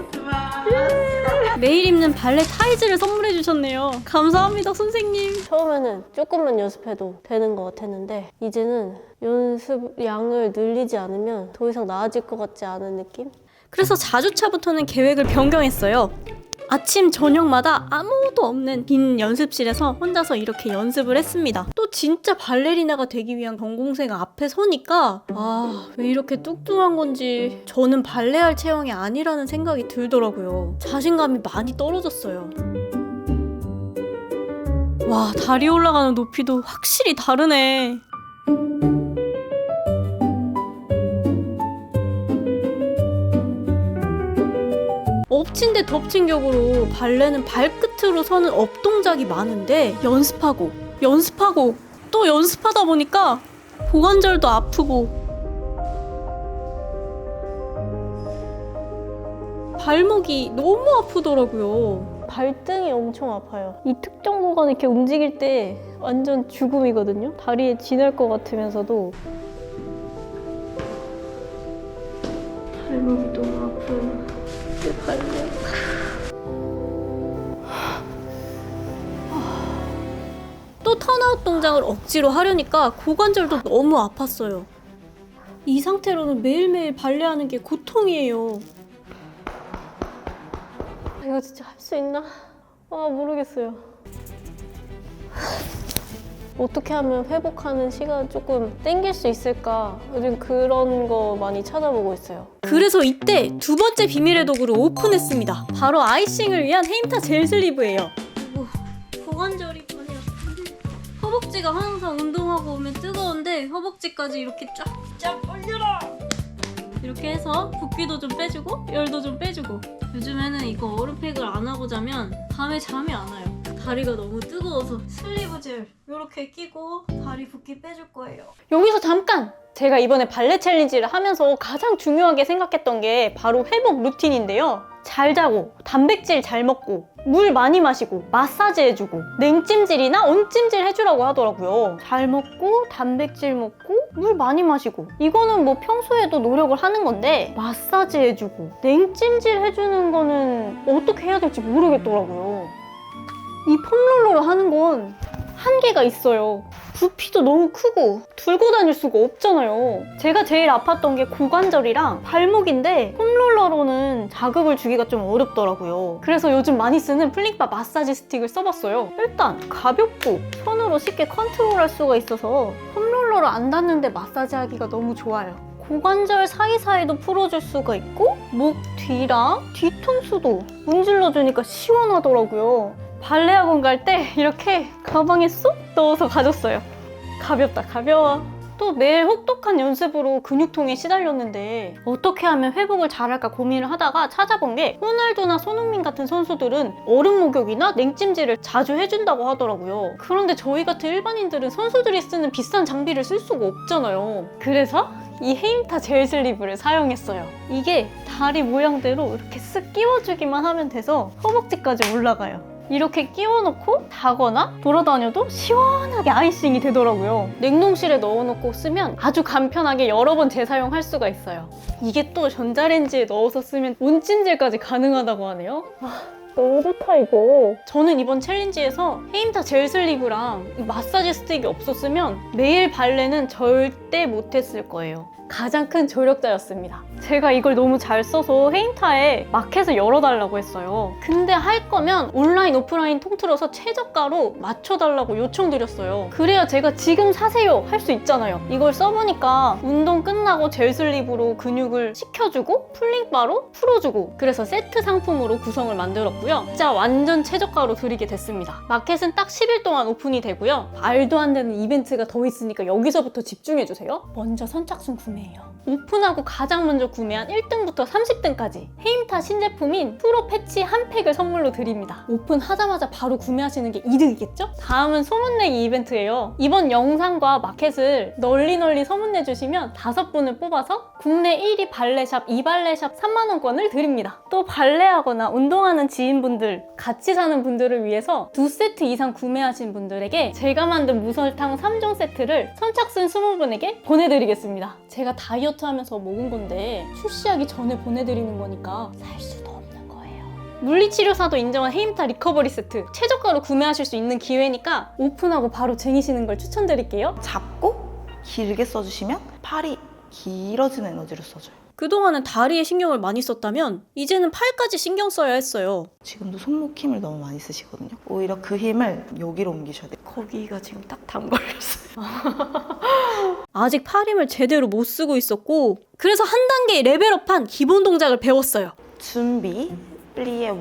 매일 입는 발레 타이즈를 선물해 주셨네요. 감사합니다, 선생님. 처음에는 조금만 연습해도 되는 것 같았는데 이제는 연습 양을 늘리지 않으면 더 이상 나아질 것 같지 않은 느낌? 그래서 4주차부터는 계획을 변경했어요. 아침, 저녁마다 아무도 없는 빈 연습실에서 혼자서 이렇게 연습을 했습니다. 또 진짜 발레리나가 되기 위한 전공생 앞에 서니까 왜 이렇게 뚱뚱한 건지 저는 발레할 체형이 아니라는 생각이 들더라고요. 자신감이 많이 떨어졌어요. 와, 다리 올라가는 높이도 확실히 다르네. 엎친 데 덮친 격으로 발레는 발끝으로 서는 업 동작이 많은데 연습하고 또 연습하다 보니까 고관절도 아프고 발목이 너무 아프더라고요. 발등이 엄청 아파요. 이 특정 구간 이렇게 움직일 때 완전 죽음이거든요. 다리에 지날 것 같으면서도 발목이 너무 아파요. 내 발목. 또 턴아웃 동작을 억지로 하려니까 고관절도 너무 아팠어요. 이 상태로는 매일매일 발레하는 게 고통이에요. 이거 진짜 할 수 있나? 모르겠어요. 어떻게 하면 회복하는 시간 조금 땡길 수 있을까? 요즘 그런 거 많이 찾아보고 있어요. 그래서 이때 두 번째 비밀의 도구를 오픈했습니다. 바로 아이싱을 위한 헤임타 젤 슬리브예요. 고관절이 많이 아픈데 허벅지가 항상 운동하고 오면 뜨거운데 허벅지까지 이렇게 쫙쫙 올려라! 이렇게 해서 붓기도 좀 빼주고 열도 좀 빼주고. 요즘에는 이거 얼음팩을 안 하고 자면 밤에 잠이 안 와요. 다리가 너무 뜨거워서 슬리브 젤 이렇게 끼고 다리 붓기 빼줄 거예요. 여기서 잠깐! 제가 이번에 발레 챌린지를 하면서 가장 중요하게 생각했던 게 바로 회복 루틴인데요. 잘 자고, 단백질 잘 먹고, 물 많이 마시고, 마사지 해주고, 냉찜질이나 온찜질 해주라고 하더라고요. 잘 먹고, 단백질 먹고, 물 많이 마시고. 이거는 뭐 평소에도 노력을 하는 건데 마사지 해주고, 냉찜질 해주는 거는 어떻게 해야 될지 모르겠더라고요. 이 폼롤러를 하는 건 한계가 있어요. 부피도 너무 크고 들고 다닐 수가 없잖아요. 제가 제일 아팠던 게 고관절이랑 발목인데 폼롤러로는 자극을 주기가 좀 어렵더라고요. 그래서 요즘 많이 쓰는 플링바 마사지 스틱을 써봤어요. 일단 가볍고 손으로 쉽게 컨트롤할 수가 있어서 폼롤러를 안 닿는데 마사지 하기가 너무 좋아요. 고관절 사이사이도 풀어줄 수가 있고 목 뒤랑 뒤통수도 문질러주니까 시원하더라고요. 발레 학원 갈 때 이렇게 가방에 쏙 넣어서 가졌어요. 가볍다 가벼워. 또 매일 혹독한 연습으로 근육통에 시달렸는데 어떻게 하면 회복을 잘할까 고민을 하다가 찾아본 게 호날두나 손흥민 같은 선수들은 얼음 목욕이나 냉찜질을 자주 해준다고 하더라고요. 그런데 저희 같은 일반인들은 선수들이 쓰는 비싼 장비를 쓸 수가 없잖아요. 그래서 이 헤임타 젤 슬리브를 사용했어요. 이게 다리 모양대로 이렇게 쓱 끼워주기만 하면 돼서 허벅지까지 올라가요. 이렇게 끼워놓고 자거나 돌아다녀도 시원하게 아이싱이 되더라고요. 냉동실에 넣어놓고 쓰면 아주 간편하게 여러 번 재사용할 수가 있어요. 이게 또 전자레인지에 넣어서 쓰면 온찜질까지 가능하다고 하네요. 너무 좋다 이거. 저는 이번 챌린지에서 헤임타 젤 슬리브랑 이 마사지 스틱이 없었으면 매일 발레는 절대 못했을 거예요. 가장 큰 조력자였습니다. 제가 이걸 너무 잘 써서 헤임타에 마켓을 열어달라고 했어요. 근데 할 거면 온라인 오프라인 통틀어서 최저가로 맞춰달라고 요청드렸어요. 그래야 제가 지금 사세요 할 수 있잖아요. 이걸 써보니까 운동 끝나고 젤 슬리브로 근육을 식혀주고 풀링바로 풀어주고, 그래서 세트 상품으로 구성을 만들었고요. 진짜 완전 최저가로 드리게 됐습니다. 마켓은 딱 10일 동안 오픈이 되고요. 말도 안 되는 이벤트가 더 있으니까 여기서부터 집중해주세요. 먼저 선착순 구매해요. 오픈하고 가장 먼저 구매한 1등부터 30등까지 헤임타 신제품인 프로 패치 한 팩을 선물로 드립니다. 오픈하자마자 바로 구매하시는 게 이득이겠죠? 다음은 소문내기 이벤트예요. 이번 영상과 마켓을 널리 소문내주시면 5분을 뽑아서 국내 1위 발레샵, 2발레샵 3만원권을 드립니다. 또 발레하거나 운동하는 지인분들, 같이 사는 분들을 위해서 2세트 이상 구매하신 분들에게 제가 만든 무설탕 3종 세트를 선착순 20분에게 보내드리겠습니다. 제가 다이어트 하면서 먹은 건데 출시하기 전에 보내드리는 거니까 살 수도 없는 거예요. 물리치료사도 인정한 헤임타 리커버리 세트 최저가로 구매하실 수 있는 기회니까 오픈하고 바로 쟁이시는 걸 추천드릴게요. 잡고 길게 써주시면 팔이 길어지는 에너지를 써줘요. 그동안은 다리에 신경을 많이 썼다면 이제는 팔까지 신경 써야 했어요. 지금도 손목 힘을 너무 많이 쓰시거든요. 오히려 그 힘을 여기로 옮기셔야 돼요. 거기가 지금 딱 담 걸렸어요. 아직 팔 힘을 제대로 못 쓰고 있었고, 그래서 한 단계 레벨업한 기본 동작을 배웠어요. 준비, 플리에 1,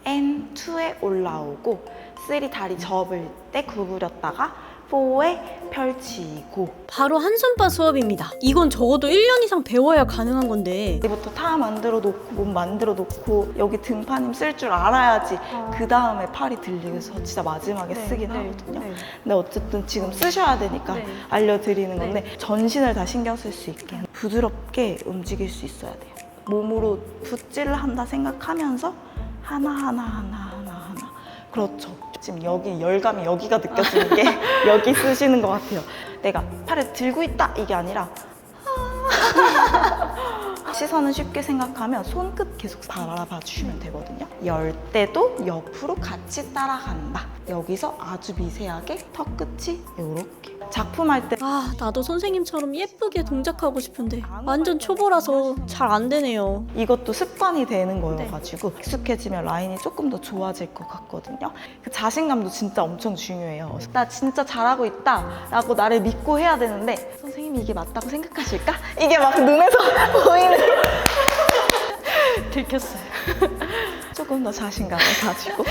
and 2에 올라오고 3 다리 접을 때 구부렸다가 4에 펼치고. 바로 한손바 수업입니다. 이건 적어도 1년 이상 배워야 가능한 건데 이제부터 타 만들어 놓고 몸 만들어 놓고 여기 등판 힘 쓸 줄 알아야지 그 다음에 팔이 들리면서 진짜 마지막에 쓰긴 하거든요. 근데 어쨌든 지금 쓰셔야 되니까 알려드리는 건데 전신을 다 신경 쓸 수 있게 부드럽게 움직일 수 있어야 돼요. 몸으로 붓질을 한다 생각하면서 하나. 그렇죠. 지금 여기 열감이 여기가 느껴지는 게 여기 쓰시는 것 같아요. 내가 팔을 들고 있다 이게 아니라 시선은 쉽게 생각하면 손끝 계속 바라봐 주시면 되거든요. 열 때도 옆으로 같이 따라간다. 여기서 아주 미세하게 턱 끝이 이렇게. 작품할 때 아, 나도 선생님처럼 예쁘게 동작하고 싶은데 완전 초보라서 잘 안 되네요. 이것도 습관이 되는 거여가지고 익숙해지면 라인이 조금 더 좋아질 것 같거든요. 그 자신감도 진짜 엄청 중요해요. 나 진짜 잘하고 있다 라고 나를 믿고 해야 되는데 선생님이 이게 맞다고 생각하실까? 이게 막 눈에서 보이는 들켰어요. 조금 더 자신감을 가지고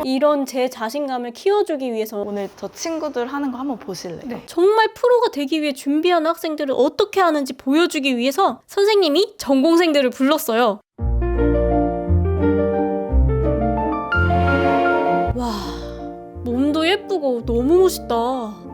이런 제 자신감을 키워주기 위해서 오늘 저 친구들 하는 거 한번 보실래요? 정말 프로가 되기 위해 준비하는 학생들을 어떻게 하는지 보여주기 위해서 선생님이 전공생들을 불렀어요. 와, 몸도 예쁘고 너무 멋있다.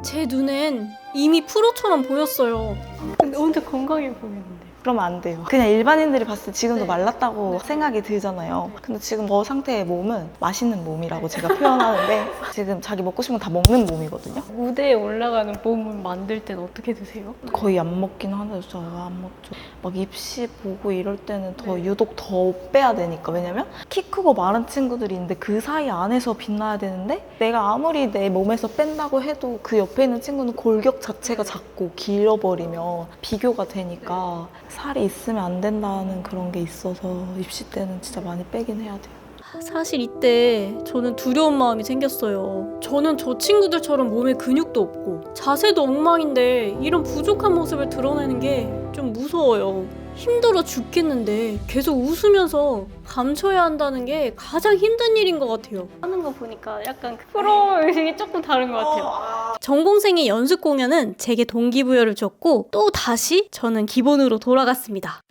제 눈엔 이미 프로처럼 보였어요. 근데 혼자 건강해 보이는데. 그러면 안 돼요. 그냥 일반인들이 봤을 때 지금도 말랐다고 생각이 들잖아요. 근데 지금 저 상태의 몸은 맛있는 몸이라고 제가 표현하는데 지금 자기 먹고 싶은 거 다 먹는 몸이거든요. 무대에 올라가는 몸을 만들 때는 어떻게 드세요? 거의 안 먹긴 하는데 저 안 먹죠. 막 입시 보고 이럴 때는 더 유독 더 빼야 되니까. 왜냐면 키 크고 마른 친구들이 있는데 그 사이 안에서 빛나야 되는데 내가 아무리 내 몸에서 뺀다고 해도 그 옆에 있는 친구는 골격 자체가 작고 길어버리면 비교가 되니까 살이 있으면 안 된다는 그런 게 있어서 입시 때는 진짜 많이 빼긴 해야 돼요. 사실 이때 저는 두려운 마음이 생겼어요. 저는 저 친구들처럼 몸에 근육도 없고 자세도 엉망인데 이런 부족한 모습을 드러내는 게 좀 무서워요. 힘들어 죽겠는데 계속 웃으면서 감춰야 한다는 게 가장 힘든 일인 것 같아요. 하는 거 보니까 약간 프로 의식이 조금 다른 것 같아요. 전공생의 연습 공연은 제게 동기부여를 줬고 또 다시 저는 기본으로 돌아갔습니다.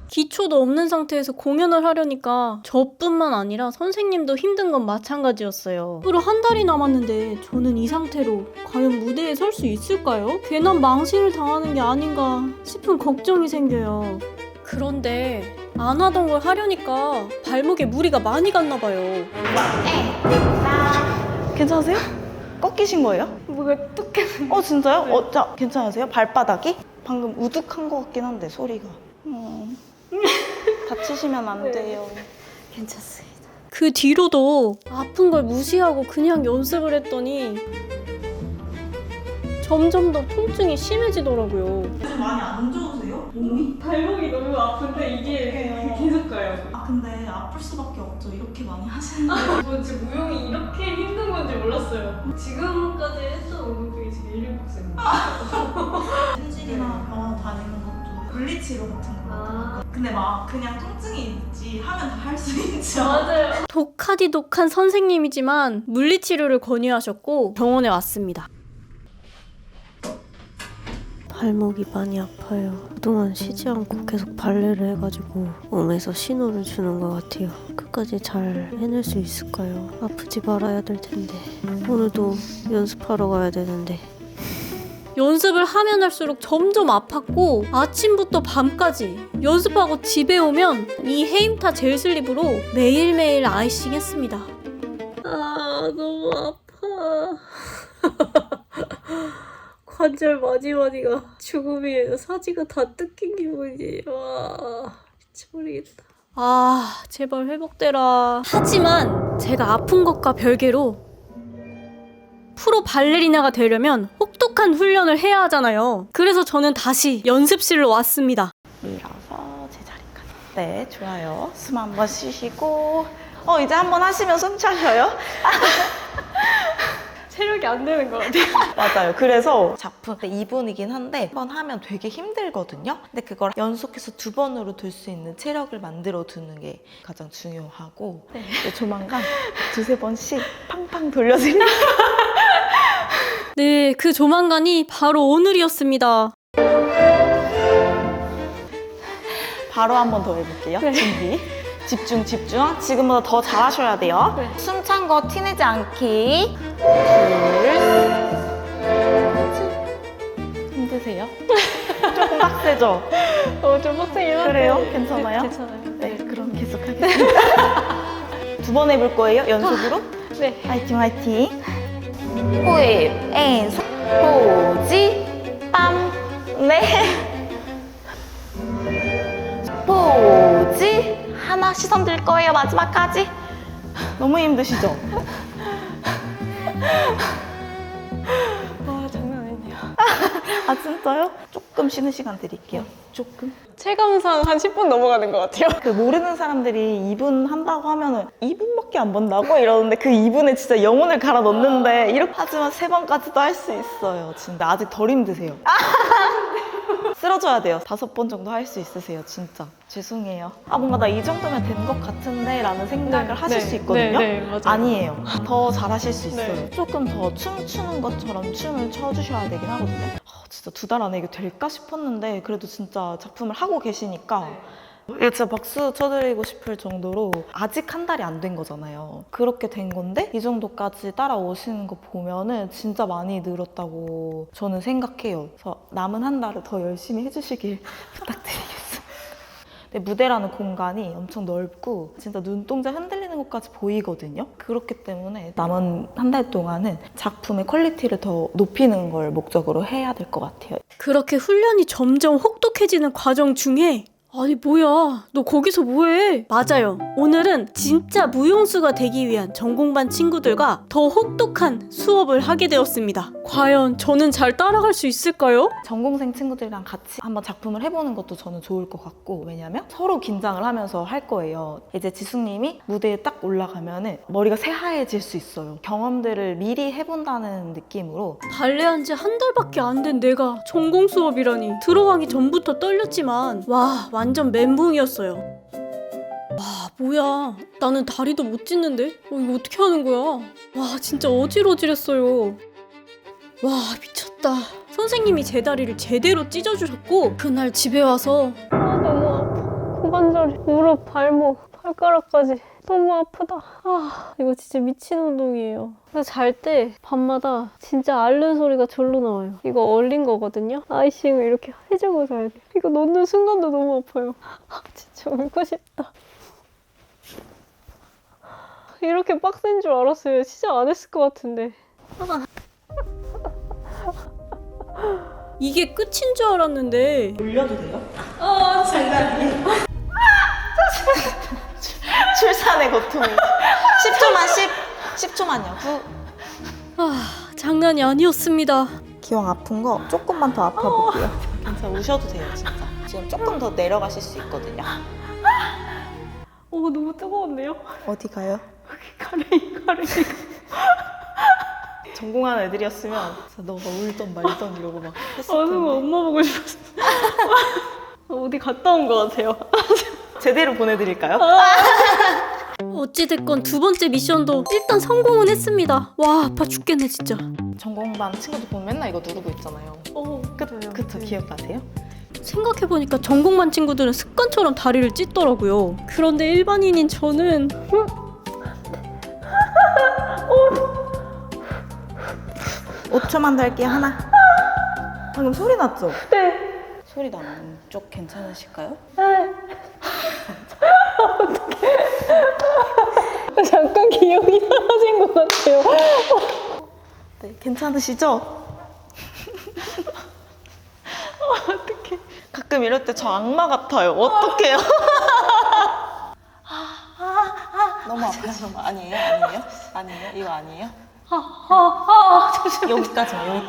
기초도 없는 상태에서 공연을 하려니까 저뿐만 아니라 선생님도 힘든 건 마찬가지였어요. 앞으로 한 달이 남았는데 저는 이 상태로 과연 무대에 설 수 있을까요? 괜한 망신을 당하는 게 아닌가 싶은 걱정이 생겨요. 그런데 안 하던 걸 하려니까 발목에 무리가 많이 갔나 봐요. 괜찮으세요? 꺾이신 거예요? 뭐가 뚝 했는데. 진짜요? 자, 괜찮으세요? 발바닥이? 방금 우득한 것 같긴 한데 소리가. 다치시면 안 돼요. 괜찮습니다. 그 뒤로도 아픈 걸 무시하고 그냥 연습을 했더니 점점 더 통증이 심해지더라고요. 많이 안 좋으세요? 몸이? 발목이 너무 아픈데 이게 계속 가요. 근데 아플 수밖에 없죠. 이렇게 많이 하시는데. 저 진짜 무용이 이렇게 힘든 건지 몰랐어요. 지금까지 했던 운동 중에 제일 1%. 찜질이나 병원 다니는 것도 물리치료 같은 거. 근데 막 그냥 통증이 있지 하면 다 할 수 있죠. 맞아요. 독하디독한 선생님이지만 물리치료를 권유하셨고 병원에 왔습니다. 발목이 많이 아파요. 그동안 쉬지 않고 계속 발레를 해가지고 몸에서 신호를 주는 것 같아요. 끝까지 잘 해낼 수 있을까요? 아프지 말아야 될 텐데. 오늘도 연습하러 가야 되는데. 연습을 하면 할수록 점점 아팠고 아침부터 밤까지 연습하고 집에 오면 이 헤임타 젤 슬립으로 매일매일 아이싱 했습니다. 아, 너무 아파. 관절 마디마디가 죽음이에요. 사지가 다 뜯긴 기분이에요. 와, 미쳐버리겠다. 아, 제발 회복되라. 하지만 제가 아픈 것과 별개로 프로 발레리나가 되려면 혹독한 훈련을 해야 하잖아요. 그래서 저는 다시 연습실로 왔습니다. 밀어서 제자리까지. 네, 좋아요. 숨 한번 쉬시고 이제 한번 하시면 숨 차셔요. 체력이 안 되는 것 같아요. 맞아요. 그래서 작품 2분이긴 한데 한 번 하면 되게 힘들거든요. 근데 그걸 연속해서 2번으로 둘 수 있는 체력을 만들어 두는 게 가장 중요하고 조만간 2-3번씩 팡팡 돌려드리면 네, 그 조만간이 바로 오늘이었습니다. 바로 한 번 더 해볼게요. 준비. 집중. 지금보다 더 잘하셔야 돼요. 숨찬 거 티내지 않기. 힘드세요? 조금 빡세죠? 좀 빡세긴 한데. 그래요? 괜찮아요? 괜찮아요. 네, 그럼 계속 하겠습니다. 2번 해볼 거예요? 연속으로? 네. 화이팅. 호흡, 앤, 포지, 빰, 네. 포지. 하나 시선 들 거예요, 마지막까지. 너무 힘드시죠? 와, 장난 아니네요. 아, 진짜요? 조금 쉬는 시간 드릴게요. 조금. 체감상 한 10분 넘어가는 것 같아요. 그 모르는 사람들이 2분 한다고 하면은 2분밖에 안 본다고 이러는데 그 2분에 진짜 영혼을 갈아 넣는데 이렇게 하지만 3번까지도 할 수 있어요. 진짜 아직 덜 힘드세요. 쓰러져야 돼요. 5번 정도 할 수 있으세요. 진짜 죄송해요. 아, 뭔가 나 이 정도면 된 것 같은데 라는 생각을 하실 수 있거든요. 맞아요. 아니에요. 더 잘하실 수 있어요. 네. 조금 더 춤추는 것처럼 춤을 춰주셔야 되긴 하거든요. 진짜 2달 안에 이게 될까 싶었는데 그래도 진짜 작품을 하고 계시니까 이거 진짜 박수 쳐드리고 싶을 정도로 아직 한 달이 안 된 거잖아요. 그렇게 된 건데 이 정도까지 따라오시는 거 보면은 진짜 많이 늘었다고 저는 생각해요. 그래서 남은 한 달을 더 열심히 해주시길 부탁드리겠습니다. 근데 무대라는 공간이 엄청 넓고 진짜 눈동자 흔들리는 것까지 보이거든요. 그렇기 때문에 남은 한 달 동안은 작품의 퀄리티를 더 높이는 걸 목적으로 해야 될 것 같아요. 그렇게 훈련이 점점 혹독해지는 과정 중에 아니 뭐야 너 거기서 뭐해? 맞아요. 오늘은 진짜 무용수가 되기 위한 전공반 친구들과 더 혹독한 수업을 하게 되었습니다. 과연 저는 잘 따라갈 수 있을까요? 전공생 친구들이랑 같이 한번 작품을 해보는 것도 저는 좋을 것 같고 왜냐면 서로 긴장을 하면서 할 거예요. 이제 지숙님이 무대에 딱 올라가면은 머리가 새하얘질 수 있어요. 경험들을 미리 해본다는 느낌으로 발레한 지 한 달밖에 안 된 내가 전공 수업이라니 들어가기 전부터 떨렸지만 와 완전 멘붕이었어요. 와 뭐야 나는 다리도 못 찢는데? 이거 어떻게 하는 거야? 와 진짜 어질어질했어요. 와 미쳤다. 선생님이 제 다리를 제대로 찢어주셨고 그날 집에 와서 아, 너무 아파. 고관절, 무릎, 발목, 발가락까지 너무 아프다. 아, 이거 진짜 미친 운동이에요. 잘 때 밤마다 진짜 앓는 소리가 절로 나와요. 이거 얼린 거거든요. 아이싱을 이렇게 해주고 자야 돼. 이거 넣는 순간도 너무 아파요. 아, 진짜 울고 싶다. 이렇게 빡센 줄 알았어요. 진짜 안 했을 것 같은데. 이게 끝인 줄 알았는데 올려도 돼요? 장난이에요. 출산의 고통 10초만 10초만요. 9. 아 장난이 아니었습니다. 기왕 아픈 거 조금만 더 아파볼게요. 괜찮아 우셔도 돼요 진짜. 지금 조금 더 내려가실 수 있거든요. 너무 뜨거운데요? 어디 가요? 가래이. 전공한 애들이었으면 진짜 너가 울던 말던 이러고 막 했을 정말 텐데 엄마 보고 싶었어. 어디 갔다 온 것 같아요. 제대로 보내드릴까요? 어찌됐건 두 번째 미션도 일단 성공은 했습니다. 와 아파 죽겠네 진짜. 전공반 친구들 보면 맨날 이거 누르고 있잖아요. 그쵸 기억나세요? 생각해보니까 전공반 친구들은 습관처럼 다리를 찢더라고요. 그런데 일반인인 저는 5초만 더 할게요. 하나. 방금 소리 났죠? 네. 소리 나는 쪽 괜찮으실까요? 잠깐 기억이 사라진 것 같아요. 네, 괜찮으시죠? 어떡해. 가끔 이럴 때 저 악마 같아요. 어떡해요? 너무 아파요. 정말. 아니에요? 이거 아니에요? 여기까지만.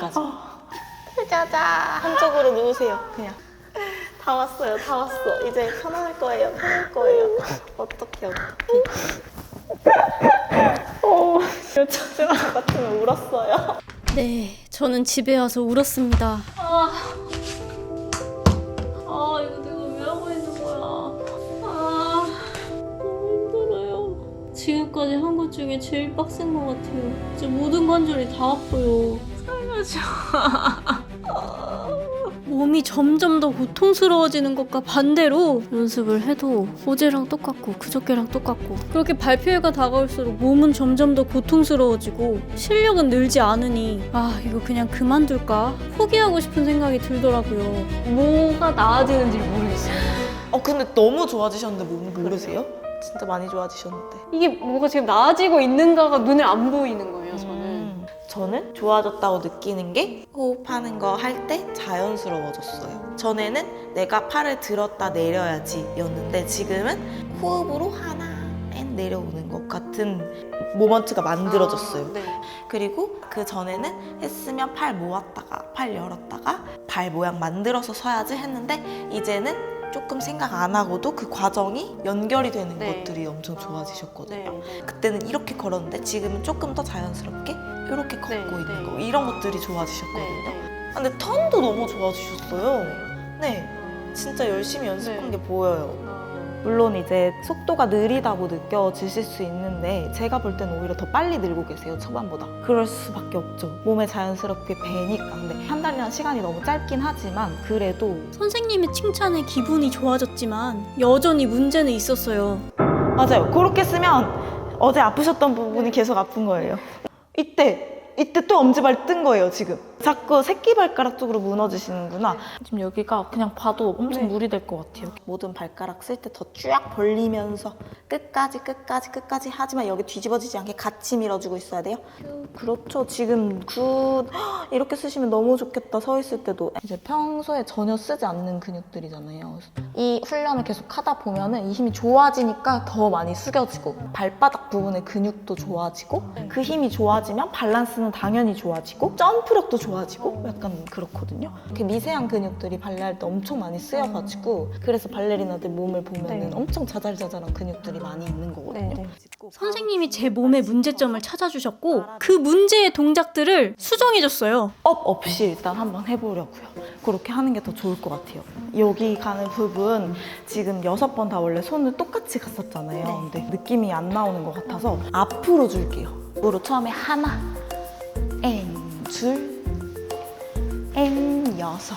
짜자. 한쪽으로 누우세요. 그냥. 다 왔어요. 이제 편안할 거예요. 어떡해. 저 같으면 울었어요. 네 저는 집에 와서 울었습니다. 이거 내가 왜 하고 있는 거야. 너무 힘들어요. 지금까지 한 것 중에 제일 빡센 것 같아요. 진짜 모든 관절이 다 아파요. 설마 몸이 점점 더 고통스러워지는 것과 반대로 연습을 해도 어제랑 똑같고 그저께랑 똑같고 그렇게 발표회가 다가올수록 몸은 점점 더 고통스러워지고 실력은 늘지 않으니 아 이거 그냥 그만둘까? 포기하고 싶은 생각이 들더라고요. 뭐가 나아지는지 모르겠어요. 근데 너무 좋아지셨는데 모르세요? 진짜 많이 좋아지셨는데. 이게 뭐가 지금 나아지고 있는가가 눈에 안 보이는 거예요, 저는. 저는 좋아졌다고 느끼는 게 호흡하는 거 할 때 자연스러워졌어요. 전에는 내가 팔을 들었다 내려야지 였는데 지금은 호흡으로 하나 앤 내려오는 것 같은 모먼트가 만들어졌어요. 네. 그리고 그 전에는 했으면 팔 모았다가 팔 열었다가 발 모양 만들어서 서야지 했는데 이제는 조금 생각 안 하고도 그 과정이 연결이 되는 네. 것들이 엄청 좋아지셨거든요. 네. 그때는 이렇게 걸었는데 지금은 조금 더 자연스럽게 이렇게 걷고 네, 있는 네. 거 이런 것들이 좋아지셨거든요. 네. 근데 턴도 너무 좋아지셨어요. 네, 진짜 열심히 연습한 네. 게 보여요. 물론 이제 속도가 느리다고 느껴지실 수 있는데 제가 볼 때는 오히려 더 빨리 늘고 계세요, 초반보다. 그럴 수밖에 없죠. 몸에 자연스럽게 배니까. 근데 한 달이라는 시간이 너무 짧긴 하지만 그래도 선생님의 칭찬에 기분이 좋아졌지만 여전히 문제는 있었어요. 맞아요. 그렇게 쓰면 어제 아프셨던 부분이 계속 아픈 거예요. 이때 또 엄지발 뜬 거예요, 지금. 자꾸 새끼발가락 쪽으로 무너지시는구나. 지금 여기가 그냥 봐도 엄청 네. 무리 될 것 같아요. 모든 발가락 쓸 때 더 쫙 벌리면서 끝까지 하지만 여기 뒤집어지지 않게 같이 밀어주고 있어야 돼요. 그렇죠. 지금 굿. 이렇게 쓰시면 너무 좋겠다, 서 있을 때도. 이제 평소에 전혀 쓰지 않는 근육들이잖아요. 이 훈련을 계속 하다 보면은 이 힘이 좋아지니까 더 많이 숙여지고 발바닥 부분의 근육도 좋아지고 그 힘이 좋아지면 밸런스는 당연히 좋아지고 점프력도 좋아지고 약간 그렇거든요. 이렇게 미세한 근육들이 발레할 때 엄청 많이 쓰여가지고 그래서 발레리나들 몸을 보면은 네. 엄청 자잘자잘한 근육들이 많이 있는 거거든요. 네. 선생님이 제 몸의 문제점을 찾아주셨고 그 문제의 동작들을 수정해줬어요. 업 없이 일단 한번 해보려고요. 그렇게 하는 게 더 좋을 것 같아요. 여기 가는 부분 지금 6번 다 원래 손을 똑같이 갔었잖아요. 근데 느낌이 안 나오는 것 같아서 앞으로 줄게요. 으로 처음에 하나, 둘, 여섯.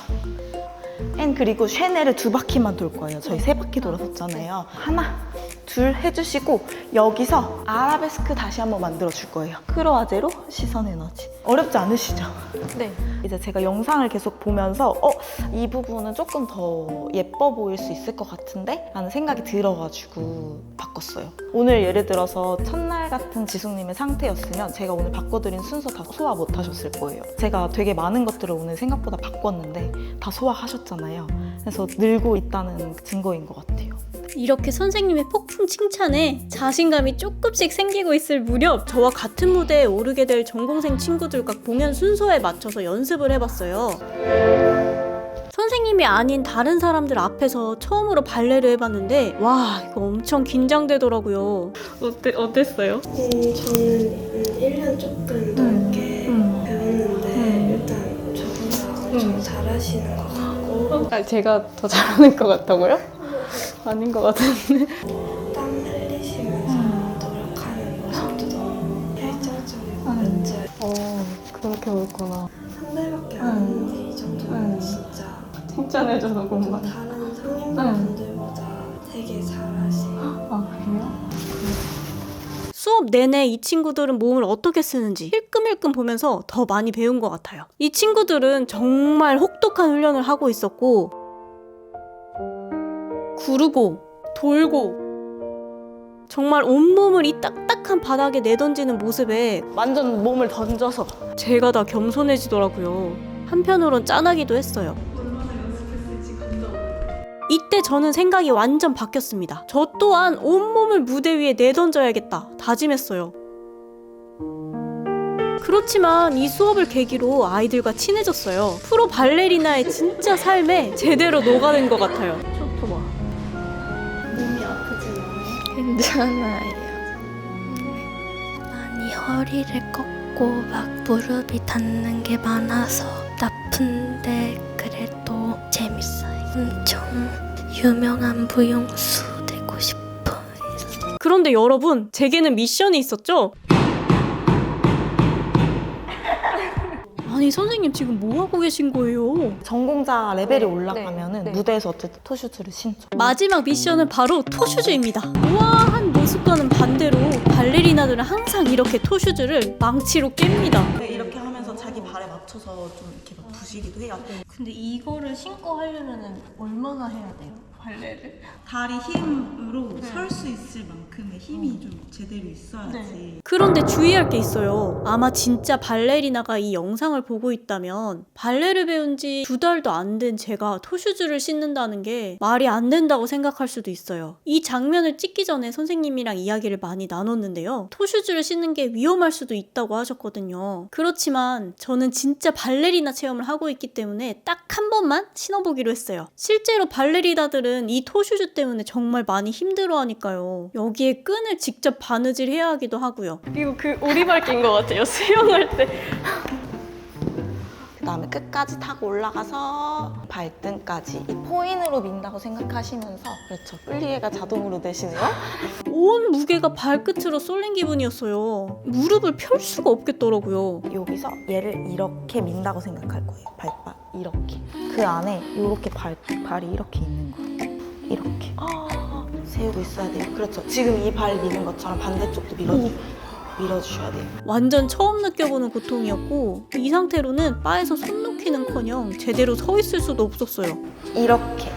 그리고 쉐네를 2바퀴만 돌 거예요. 저희 3바퀴 돌았었잖아요. 하나, 둘 해주시고 여기서 아라베스크 다시 한번 만들어 줄 거예요. 크로아제로 시선 에너지. 어렵지 않으시죠? 네. 이제 제가 영상을 계속 보면서 이 부분은 조금 더 예뻐 보일 수 있을 것 같은데? 라는 생각이 들어가지고 바꿨어요. 오늘 예를 들어서 첫날 같은 지숙님의 상태였으면 제가 오늘 바꿔드린 순서 다 소화 못 하셨을 거예요. 제가 되게 많은 것들을 오늘 생각보다 바꿨는데 다 소화하셨잖아요. 그래서 늘고 있다는 증거인 것 같아요. 이렇게 선생님의 폭풍 칭찬에 자신감이 조금씩 생기고 있을 무렵 저와 같은 무대에 오르게 될 전공생 친구들과 공연 순서에 맞춰서 연습을 해봤어요. 선생님이 아닌 다른 사람들 앞에서 처음으로 발레를 해봤는데 와 이거 엄청 긴장되더라고요. 어땠어요? 저는 1년 조금 넘게 배웠는데 일단 저보다 좀 잘하시는 것 같고 제가 더 잘하는 것 같다고요? 아닌 것 같은데. 땀 흘리시면서 노력하는 모습도 너무 열정적이고 멋져요. 그렇게 울구나. 3달밖에 안 했는데 이 정도면 진짜 칭찬해줘서 고마워. 다른 성인분들보다 되게 잘하시고 아, 그래요? 수업 내내 이 친구들은 몸을 어떻게 쓰는지 힐끔힐끔 보면서 더 많이 배운 것 같아요. 이 친구들은 정말 혹독한 훈련을 하고 있었고 구르고 돌고 정말 온몸을 이 딱딱한 바닥에 내던지는 모습에 완전 몸을 던져서 제가 다 겸손해지더라고요. 한편으론 짠하기도 했어요. 이때 저는 생각이 완전 바뀌었습니다. 저 또한 온몸을 무대 위에 내던져야겠다 다짐했어요. 그렇지만 이 수업을 계기로 아이들과 친해졌어요. 프로 발레리나의 진짜 삶에 제대로 녹아든 것 같아요. 몸이 아프진 않아요? 괜찮아요. 많이 허리를 꺾고 막 무릎이 닿는 게 많아서 나쁜데 그래도 재밌어요. 엄청 유명한 무용수 되고 싶어요. 그런데 여러분, 제게는 미션이 있었죠? 아니 선생님 지금 뭐 하고 계신 거예요? 전공자 레벨이 네, 올라가면은 네. 무대에서 어쨌든 토슈즈를 신죠. 마지막 미션은 바로 토슈즈입니다. 우아한 모습과는 반대로 발레리나들은 항상 이렇게 토슈즈를 망치로 깹니다. 이렇게 하면서 자기 발에 맞춰서 좀 이렇게 막 부시기도 해요. 근데 이거를 신고 하려면 얼마나 해야 돼요? 발레를? 다리 힘으로 설 수 있을 만큼의 힘이 좀 제대로 있어야지. 그런데 주의할 게 있어요. 아마 진짜 발레리나가 이 영상을 보고 있다면 발레를 배운 지 2달도 안 된 제가 토슈즈를 신는다는 게 말이 안 된다고 생각할 수도 있어요. 이 장면을 찍기 전에 선생님이랑 이야기를 많이 나눴는데요. 토슈즈를 신는 게 위험할 수도 있다고 하셨거든요. 그렇지만 저는 진짜 발레리나 체험을 하고 있기 때문에 딱 한 번만 신어보기로 했어요. 실제로 발레리나들은 이 토슈즈 때문에 정말 많이 힘들어하니까요. 여기에 끈을 직접 바느질 해야 하기도 하고요. 그리고 그 오리발 낀 것 같아요. 수영할 때. 그 다음에 끝까지 타고 올라가서 발등까지 이 포인으로 민다고 생각하시면서 그렇죠. 플리에가 자동으로 되시네요. 온 무게가 발끝으로 쏠린 기분이었어요. 무릎을 펼 수가 없겠더라고요. 여기서 얘를 이렇게 민다고 생각할 거예요. 발바 이렇게. 그 안에 이렇게 발이 이렇게 있는 거예요. 이렇게. 세우고 있어야 돼요. 그렇죠. 지금 이 발 미는 것처럼 반대쪽도 밀어주셔야 돼요. 완전 처음 느껴보는 고통이었고 이 상태로는 바에서 손 놓기는커녕 제대로 서 있을 수도 없었어요. 이렇게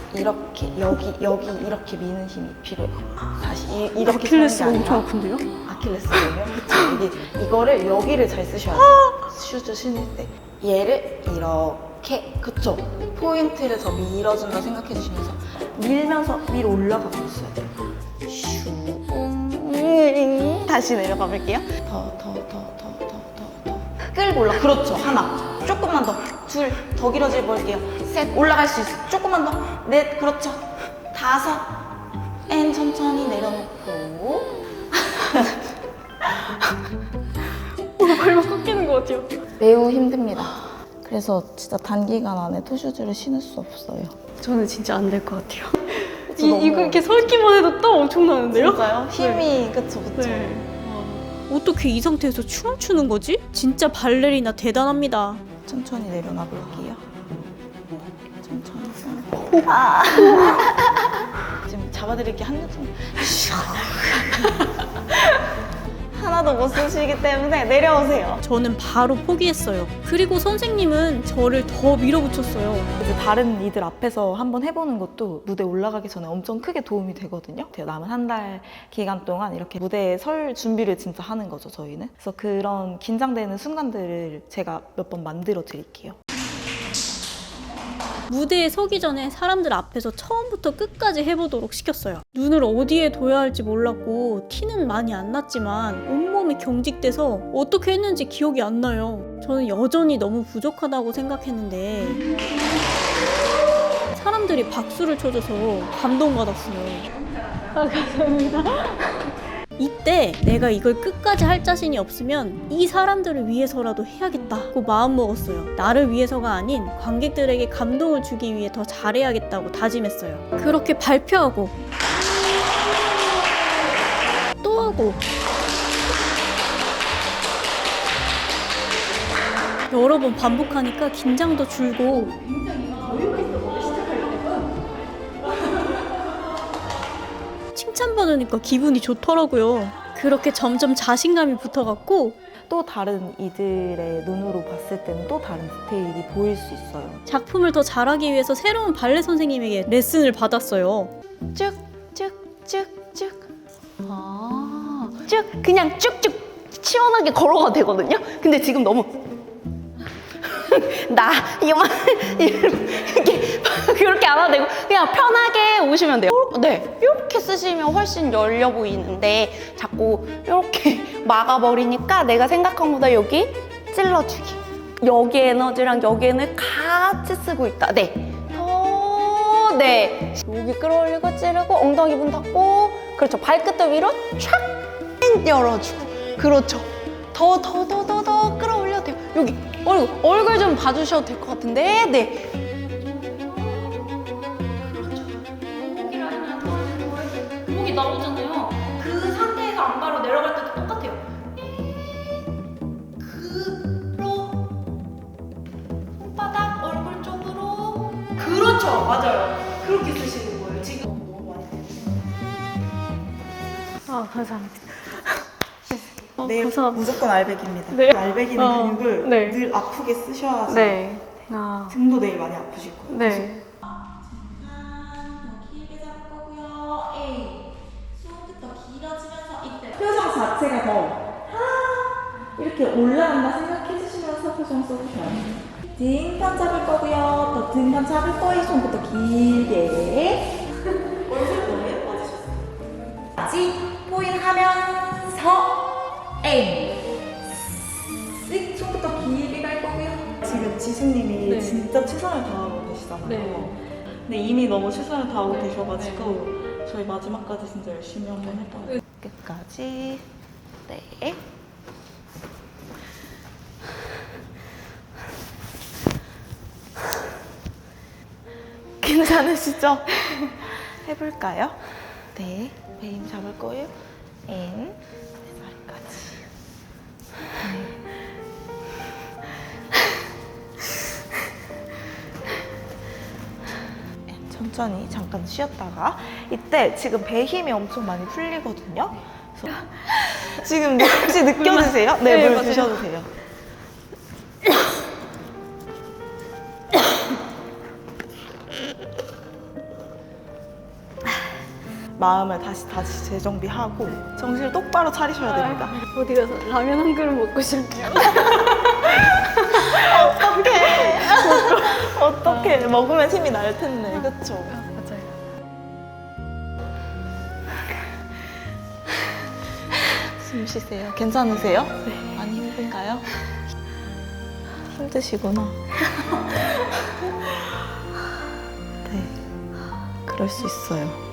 여기 이렇게 미는 힘이 필요해요. 다시 이렇게 아킬레스가 서는 게 엄청 아니라 아픈데요? 아킬레스건요? 그쵸. 이거를 여기를 잘 쓰셔야 돼요. 슈즈 신을 때 얘를 이렇게 그쵸. 포인트를 더 밀어준다 생각해 주시면서 밀면서 위로 올라가고 있어야 돼요. 다시 내려가 볼게요. 더 끌고 올라. 그렇죠. 하나. 조금만 더. 둘. 더 길어질 볼게요. 셋. 올라갈 수 있어. 조금만 더. 넷. 그렇죠. 다섯. 앤 천천히 내려놓고. 발만 꺾이는 것 같아요. 매우 힘듭니다. 그래서 진짜 단기간 안에 토슈즈를 신을 수 없어요. 저는 진짜 안 될 것 같아요. 너무 이거 이렇게 서 있기만 해도 땀 엄청나는데요? 진짜요? 힘이 그쵸. 네. 어떻게 이 상태에서 춤을 추는 거지? 진짜 발레리나 대단합니다. 천천히 내려놔 볼게요. 천천히. 지금 잡아드릴게 한 점. 하나도 못 쓰시기 때문에 내려오세요. 저는 바로 포기했어요. 그리고 선생님은 저를 더 밀어붙였어요. 이제 다른 이들 앞에서 한번 해보는 것도 무대 올라가기 전에 엄청 크게 도움이 되거든요. 남은 한 달 기간 동안 이렇게 무대에 설 준비를 진짜 하는 거죠, 저희는. 그래서 그런 긴장되는 순간들을 제가 몇 번 만들어 드릴게요. 무대에 서기 전에 사람들 앞에서 처음부터 끝까지 해보도록 시켰어요. 눈을 어디에 둬야 할지 몰랐고 티는 많이 안 났지만 온몸이 경직돼서 어떻게 했는지 기억이 안 나요. 저는 여전히 너무 부족하다고 생각했는데 사람들이 박수를 쳐줘서 감동받았어요. 감사합니다. 이때 내가 이걸 끝까지 할 자신이 없으면 이 사람들을 위해서라도 해야겠다고 마음먹었어요. 나를 위해서가 아닌 관객들에게 감동을 주기 위해 더 잘해야겠다고 다짐했어요. 그렇게 발표하고 또 하고 여러 번 반복하니까 긴장도 줄고 칭찬받으니까 기분이 좋더라고요. 그렇게 점점 자신감이 붙어갔고 또 다른 이들의 눈으로 봤을 때는 또 다른 디테일이 보일 수 있어요. 작품을 더 잘하기 위해서 새로운 발레 선생님에게 레슨을 받았어요. 쭉쭉쭉쭉 쭉 그냥 쭉쭉 시원하게 걸어가도 되거든요. 근데 지금 너무 나 이만 이렇게 그렇게 안 하도 되고 그냥 편하게 오시면 돼요. 네, 이렇게 쓰시면 훨씬 열려 보이는데 자꾸 이렇게 막아버리니까 내가 생각한 것보다 여기 찔러주기. 여기 에너지랑 여기 에너지 같이 쓰고 있다. 네. 네. 여기 끌어올리고 찌르고 엉덩이 문 닫고 그렇죠. 발끝도 위로 촥 열어주고 그렇죠. 더 끌어올려도 돼요. 여기 얼굴 좀 봐주셔도 될 것 같은데 네. 목이 나오잖아요. 그 상태에서 안 바로 내려갈 때도 똑같아요. 맞아요. 그렇게 쓰시는 거예요. 지금 너무 많이 아, 감사합니다. 네, 감사합니다. 무조건 알배기입니다. 네. 그 알배기는 근육을 네. 늘 아프게 쓰셔야지 네. 아, 등도 내일 많이 아프실 거예요. 네. 표정 자체가 더 이렇게 올라간다 생각해 주시면서 표정 써주셔요. 등판 잡을 거고요. 또 등판 잡을 거예요. 손부터 길게. 얼굴 너무 예뻐지셨어요. 지 포인 하면서 에임. 쓱 손부터 길게 갈 거고요. 지금 지수님이 네. 진짜 최선을 다하고 계시잖아요. 네. 근데 이미 너무 최선을 다하고 계셔가지고 저희 마지막까지 진짜 열심히 한번 해봐요. 끝까지. 네. 괜찮으시죠? 해볼까요? 네. 배 힘 잡을 거예요. 앤. 다리까지. 네. 천천히 잠깐 쉬었다가 이때 지금 배 힘이 엄청 많이 풀리거든요. 그래서 지금 혹시 느껴지세요? 네, 네, 물 맞아요. 드셔도 돼요. 마음을 다시 재정비하고 정신을 똑바로 차리셔야 됩니다. 어디 가서 라면 한 그릇 먹고 싶네요. 어떻게 먹으면 힘이 날 텐데, 그렇죠? 맞아요. 숨 쉬세요. 괜찮으세요? 네. 많이 힘든가요? 힘드시구나. 네, 그럴 수 있어요.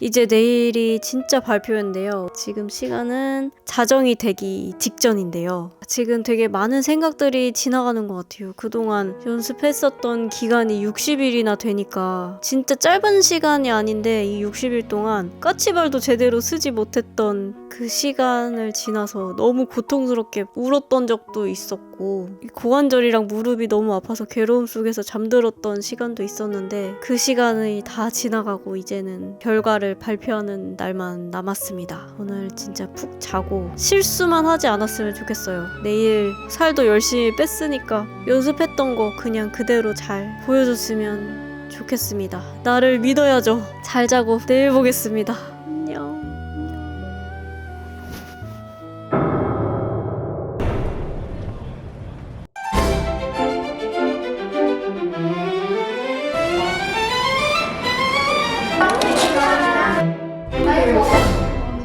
이제 내일이 진짜 발표인데요. 지금 시간은 자정이 되기 직전인데요. 지금 되게 많은 생각들이 지나가는 것 같아요. 그동안 연습했었던 기간이 60일이나 되니까 진짜 짧은 시간이 아닌데 이 60일 동안 까치발도 제대로 쓰지 못했던 그 시간을 지나서 너무 고통스럽게 울었던 적도 있었고 이 고관절이랑 무릎이 너무 아파서 괴로움 속에서 잠들었던 시간도 있었는데 그 시간이 다 지나가고 이제는 결과를 발표하는 날만 남았습니다. 오늘 진짜 푹 자고 실수만 하지 않았으면 좋겠어요. 내일 살도 열심히 뺐으니까 연습했던 거 그냥 그대로 잘 보여줬으면 좋겠습니다. 나를 믿어야죠. 잘 자고 내일 보겠습니다. 안녕.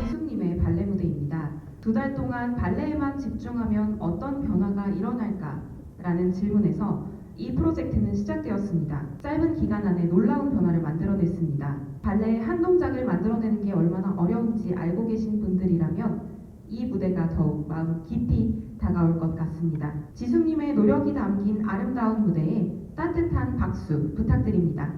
지수님의 발레 무대입니다. 2달 동안 발레에만 집중하면 어떤 변화가 일어날까? 라는 질문에서 이 프로젝트는 시작되었습니다. 짧은 기간 안에 놀라운 변화를 만들어냈습니다. 발레의 한 동작을 만들어내는 게 얼마나 어려운지 알고 계신 분들이라면 이 무대가 더욱 마음 깊이 다가올 것 같습니다. 지수님의 노력이 담긴 아름다운 무대에 따뜻한 박수 부탁드립니다.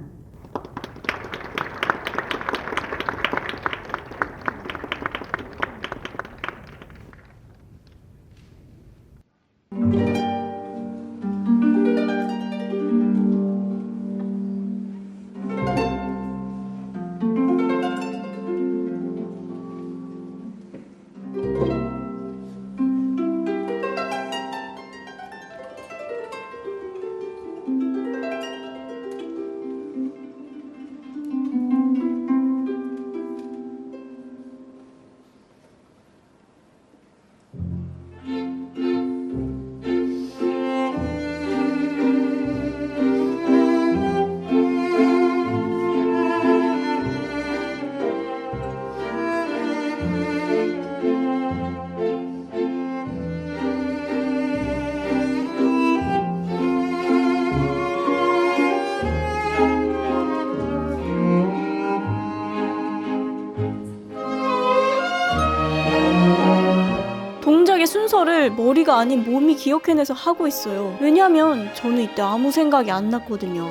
동작의 순서를 머리가 아닌 몸이 기억해내서 하고 있어요. 왜냐면 저는 이때 아무 생각이 안 났거든요.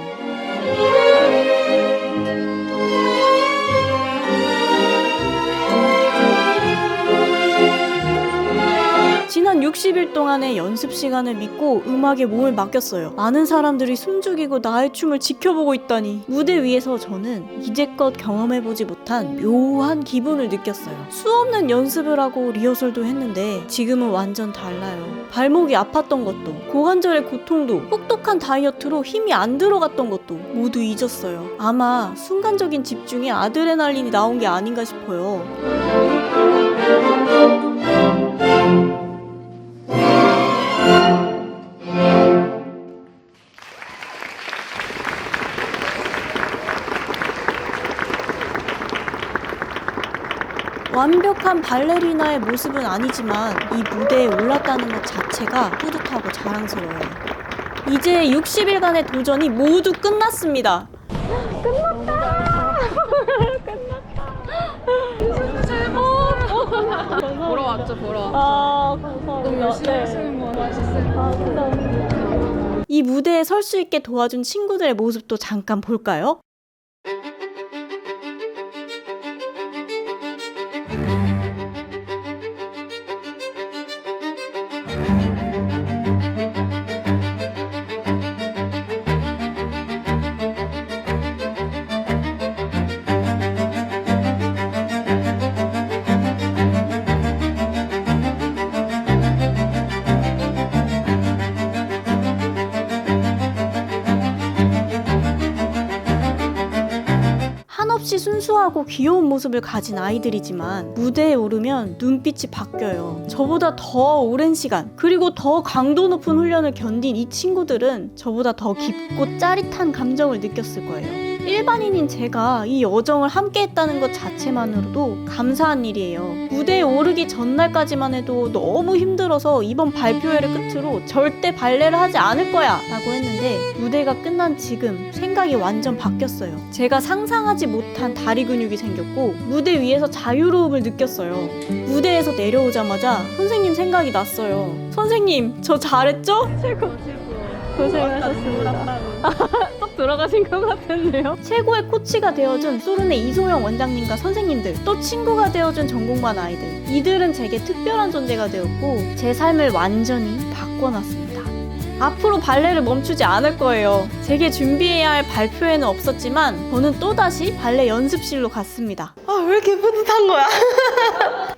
지난 60일 동안의 연습 시간을 믿고 음악에 몸을 맡겼어요. 많은 사람들이 숨죽이고 나의 춤을 지켜보고 있다니. 무대 위에서 저는 이제껏 경험해보지 못한 묘한 기분을 느꼈어요. 수없는 연습을 하고 리허설도 했는데 지금은 완전 달라요. 발목이 아팠던 것도, 고관절의 고통도, 혹독한 다이어트로 힘이 안 들어갔던 것도 모두 잊었어요. 아마 순간적인 집중에 아드레날린이 나온 게 아닌가 싶어요. 완벽한 발레리나의 모습은 아니지만 이 무대에 올랐다는 것 자체가 뿌듯하고 자랑스러워요. 이제 60일간의 도전이 모두 끝났습니다. 보러 왔죠, 보러. 아, 감사합니다. 너무 열심히 하시는 거 맛있어요. 이 무대에 설 수 있게 도와준 친구들의 모습도 잠깐 볼까요? 한없이 순수하고 귀여운 모습을 가진 아이들이지만 무대에 오르면 눈빛이 바뀌어요. 저보다 더 오랜 시간 그리고 더 강도 높은 훈련을 견딘 이 친구들은 저보다 더 깊고 짜릿한 감정을 느꼈을 거예요. 일반인인 제가 이 여정을 함께 했다는 것 자체만으로도 감사한 일이에요. 무대에 오르기 전날까지만 해도 너무 힘들어서 이번 발표회를 끝으로 절대 발레를 하지 않을 거야 라고 했는데 무대가 끝난 지금 생각이 완전 바뀌었어요. 제가 상상하지 못한 다리 근육이 생겼고 무대 위에서 자유로움을 느꼈어요. 무대에서 내려오자마자 선생님 생각이 났어요. 선생님, 저 잘했죠? 고생하셨습니다. 쏙 들어가신 것 같은데요? 최고의 코치가 되어준 소른의 이소영 원장님과 선생님들, 또 친구가 되어준 전공반 아이들, 이들은 제게 특별한 존재가 되었고 제 삶을 완전히 바꿔놨습니다. 앞으로 발레를 멈추지 않을 거예요. 제게 준비해야 할 발표회는 없었지만 저는 또다시 발레 연습실로 갔습니다. 아, 왜 이렇게 뿌듯한 거야?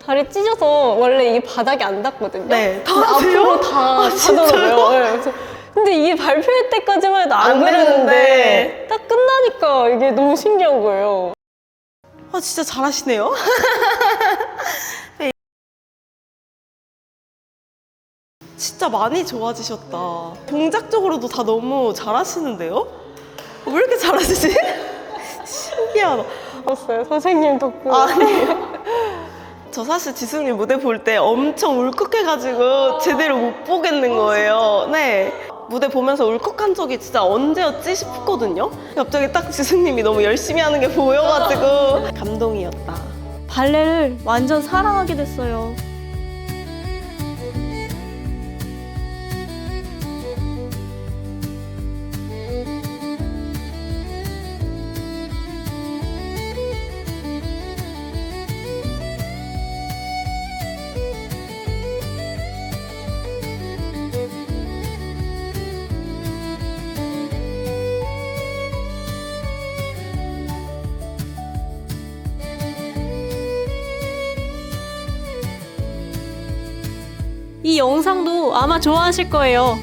다리 찢어서 원래 이게 바닥에 안 닿거든요. 네, 근데 앞으로 다 닿더라고요. 네, 그래서 근데 이게 발표회 때까지만 해도 안 그랬는데 딱 끝나니까 이게 너무 신기한 거예요. 아, 진짜 잘하시네요. 네. 진짜 많이 좋아지셨다. 동작적으로도 다 너무 잘하시는데요? 왜 이렇게 잘하시지? 신기하다. 알았어요. 선생님 덕분에. 아니에요. 저 사실 지숙님 무대 볼 때 엄청 울컥해가지고 제대로 못 보겠는 거예요. 네. 무대 보면서 울컥한 적이 진짜 언제였지 싶거든요. 갑자기 딱 지숙님이 너무 열심히 하는 게 보여가지고 감동이었다. 발레를 완전 사랑하게 됐어요. 이 영상도 아마 좋아하실 거예요.